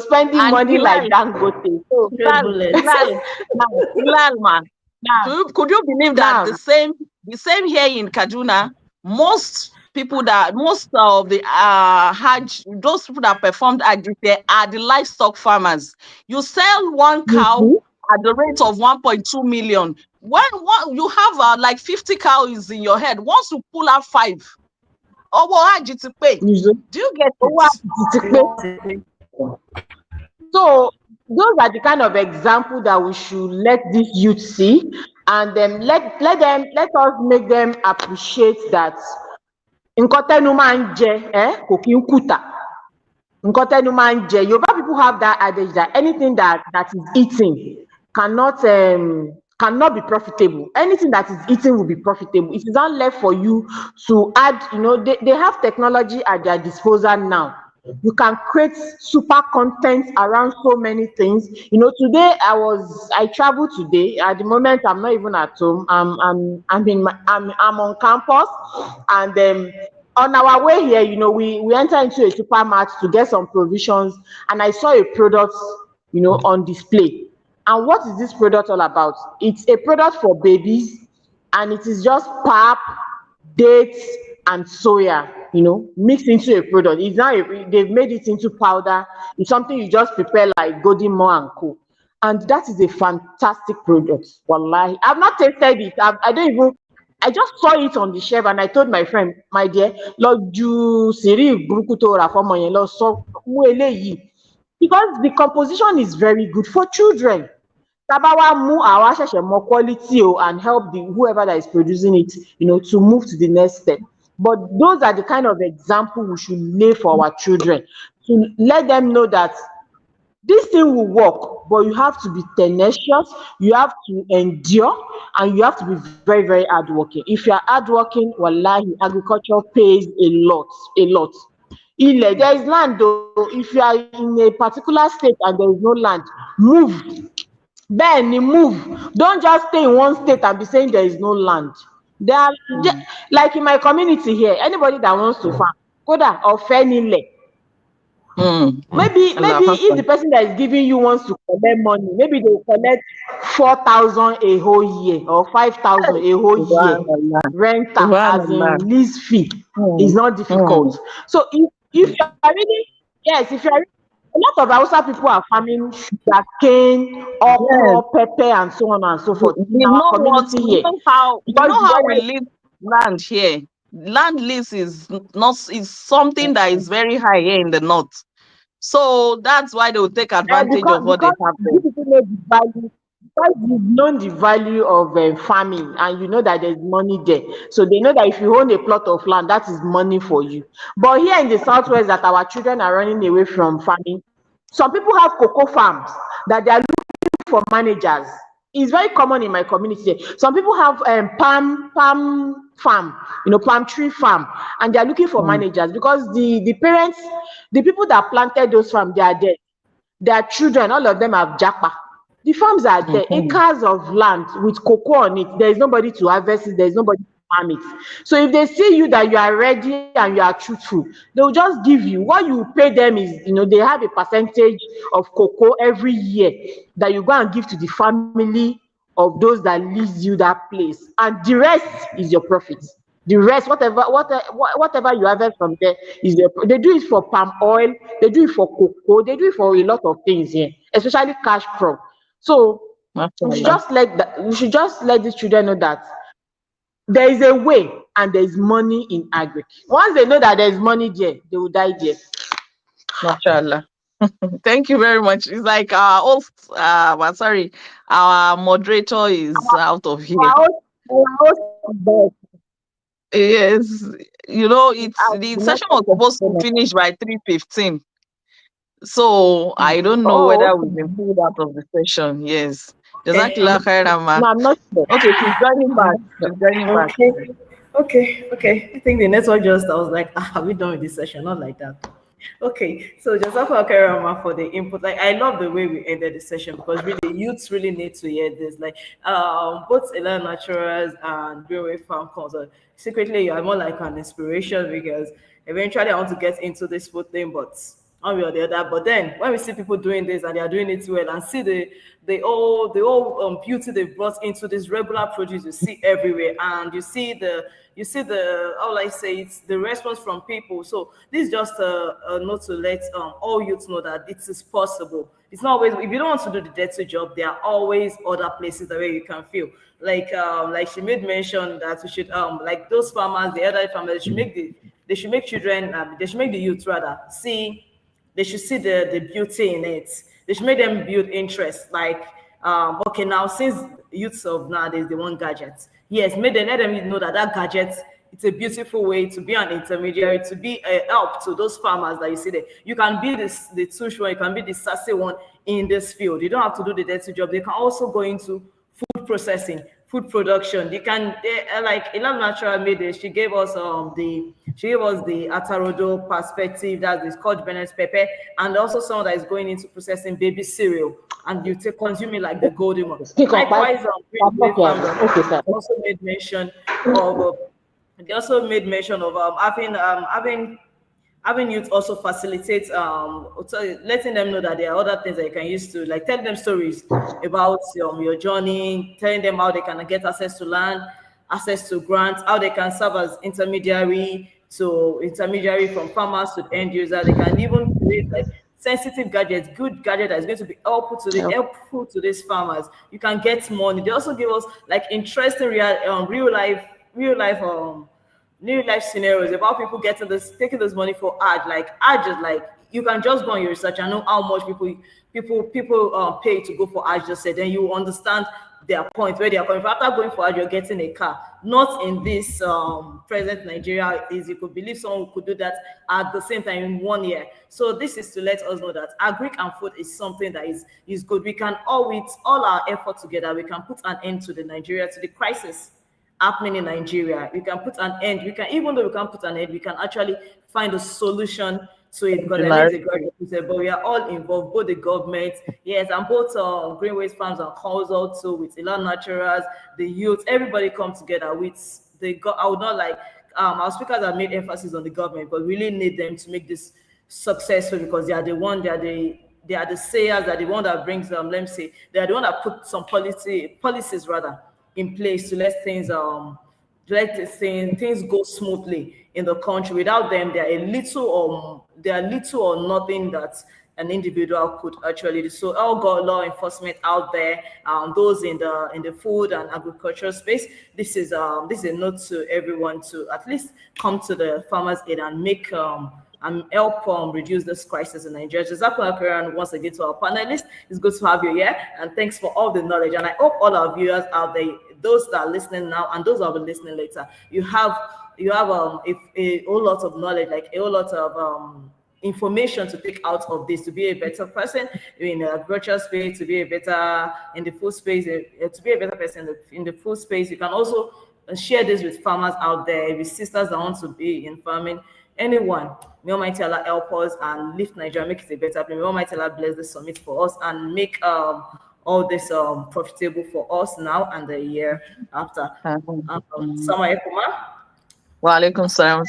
spending and money like Dangote. So could you believe that the same here in Kaduna, most of the Hajj, those people that performed Hajj there are the livestock farmers. You sell one cow at the rate of 1.2 million. When you have like 50 cows in your head, once you pull out 5, Hajj to pay. Do you get it? So those are the kind of example that we should let this youth see, and then let us make them appreciate that Yoruba people have that adage that anything that is eating cannot be profitable. Anything that is eaten will be profitable. It is not left for you to add. They have technology at their disposal now. You can create super content around so many things. Today I traveled today. At the moment, I'm not even at home. I'm on campus, and on our way here, we enter into a supermarket to get some provisions, and I saw a product, on display. And what is this product all about? It's a product for babies, and it is just pap, dates, and soya, mixed into a product. It's now they've made it into powder. It's something you just prepare like Golden Mo and Co. And that is a fantastic product. Wallahi, I've not tasted it. I just saw it on the shelf, and I told my friend, my dear, Lord, you siri brukuto ra for my Lord, so because the composition is very good for children. Tabawa mu awa more quality and help whoever that is producing it, to move to the next step. But those are the kind of example we should lay for our children, to let them know that this thing will work, but you have to be tenacious, you have to endure, and you have to be very, very hardworking. If you are hardworking, wallahi, agriculture pays a lot, a lot. There is land though. If you are in a particular state and there is no land, move. Then move. Don't just stay in one state and be saying there is no land. There are, like in my community here, anybody that wants to farm, kódà ọ̀fẹ́ nílẹ̀. Maybe if the person that is giving you wants to collect money, maybe they will collect 4,000 a whole year or 5,000 a whole year. Rent as in lease fee is not difficult. So if you are really, yes, if you are really, a lot of Hausa people are farming sugarcane, okra, pepper, and so on and so forth. You know what? You know how we live land here. Land lease is something that is very high here in the north. So that's why they will take advantage of what they have there. People know the value, because you've known the value of farming, and you know that there's money there. So they know that if you own a plot of land, that is money for you. But here in the southwest, that our children are running away from farming, some people have cocoa farms that they are looking for managers. It's very common in my community. Some people have palm farm, palm tree farm, and they are looking for managers, because the parents, the people that planted those farms, they are dead. Their children, all of them have japa. The farms are there, acres of land with cocoa on it. There is nobody to harvest it. There is nobody to farm it. So if they see you that you are ready and you are truthful, they will just give you. What you pay them is, they have a percentage of cocoa every year that you go and give to the family of those that lease you that place, and the rest is your profit. The rest, whatever you harvest from there is they do it for palm oil, they do it for cocoa, they do it for a lot of things here, especially cash crop. So we should just let these children know that there is a way and there is money in Agric. Once they know that there is money there, they will die there. Mashallah. Thank you very much. It's like our host, our moderator is out of here. Yes, the session was supposed to finish by 3:15. So I don't know whether we've been pulled out of the session. Yes. Jazakallah khairan. No, I'm not sure. Okay, she's joining back. Okay. I think the network I was like, are we done with this session? Not like that. Okay, so Jazakallah khairan for the input. Like, I love the way we ended the session, because really youths really need to hear this. Like, both Ella Naturals and Railway Farm Concert, secretly you are more like an inspiration, because eventually I want to get into this food thing, but one way or the other. But then when we see people doing this and they are doing it well, and see the whole beauty they've brought into this regular produce you see everywhere, and you see the how will I say, it's the response from people. So this is just a note to let all youths know that it is possible. It's not always, if you don't want to do the dirty job, there are always other places where you can feel like she made mention that we should like those farmers, the other farmers, they should make the youth rather see. They should see the beauty in it. They should make them build interest. Like, okay, now since youths of nowadays, they want gadgets. Yes, let them know that gadget, it's a beautiful way to be an intermediary, to be a help to those farmers that you see there. You can be the tush one, you can be the sassy one in this field. You don't have to do the dirty job. They can also go into food processing, food production. Like Ilan Natural made it. She gave us the Atarodo perspective, that is called Bennett pepper, and also someone that is going into processing baby cereal, and you consume it like the golden one. Likewise, also made mention of they also made mention of having youth also facilitate letting them know that there are other things that you can use to, like, tell them stories about your journey, telling them how they can get access to land, access to grants, how they can serve as intermediary from farmers to end user. They can even create like sensitive gadgets, good gadget that is going to be helpful to these farmers. You can get money. They also give us like interesting real life scenarios about people taking this money for ad. Like ad, just like you can just go on your research and know how much people pay to go for ad. Just said, then you understand their point where they are coming from. After going for it, you're getting a car. Not in this present Nigeria is you could believe someone could do that at the same time in 1 year. So this is to let us know that agric and food is something that is good. We can all, with all our effort together, we can put an end to the crisis happening in Nigeria. We can put an end. We can, even though we can't put an end, we can actually find a solution to it, because I know it's a great, but we are all involved, both the government, yes, and both Greenways Farms and Council too, with Elan Naturals, the youth, everybody come together with the. I would not like our speakers have made emphasis on the government, but really need them to make this successful, because they are the one, they are the sayers, they're the one that brings let me say, they are the one that put some policies rather in place to let things things go smoothly in the country. Without them, there are little or nothing that an individual could actually do. So all got law enforcement out there, those in the food and agricultural space. This is a note to everyone to at least come to the farmers' aid and make and help reduce this crisis in Nigeria. And once again to our panelists, it's good to have you here, and thanks for all the knowledge. And I hope all our viewers out there, those that are listening now and those that will be listening later, you have a whole lot of knowledge, like a whole lot of information to take out of this, to be a better person in the virtual space, to be a better in the food space, to be a better person in the food space. You can also share this with farmers out there, with sisters that want to be in farming. Anyone, may Almighty Allah help us and lift Nigeria, make it a better place. May Almighty Allah bless the summit for us and make all this profitable for us now and the year after. Assalamu alaikum. Wa alaikum salam.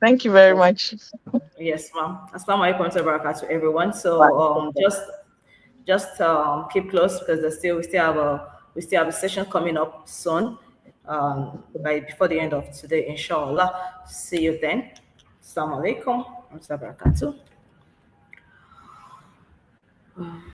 Thank you very much. Yes, ma'am. Assalamu alaikum to everyone. So just keep close, because we still have a session coming up soon. Before the end of today, inshallah. See you then. Assalamu alaikum wa rahmatullahi wa barakatuh.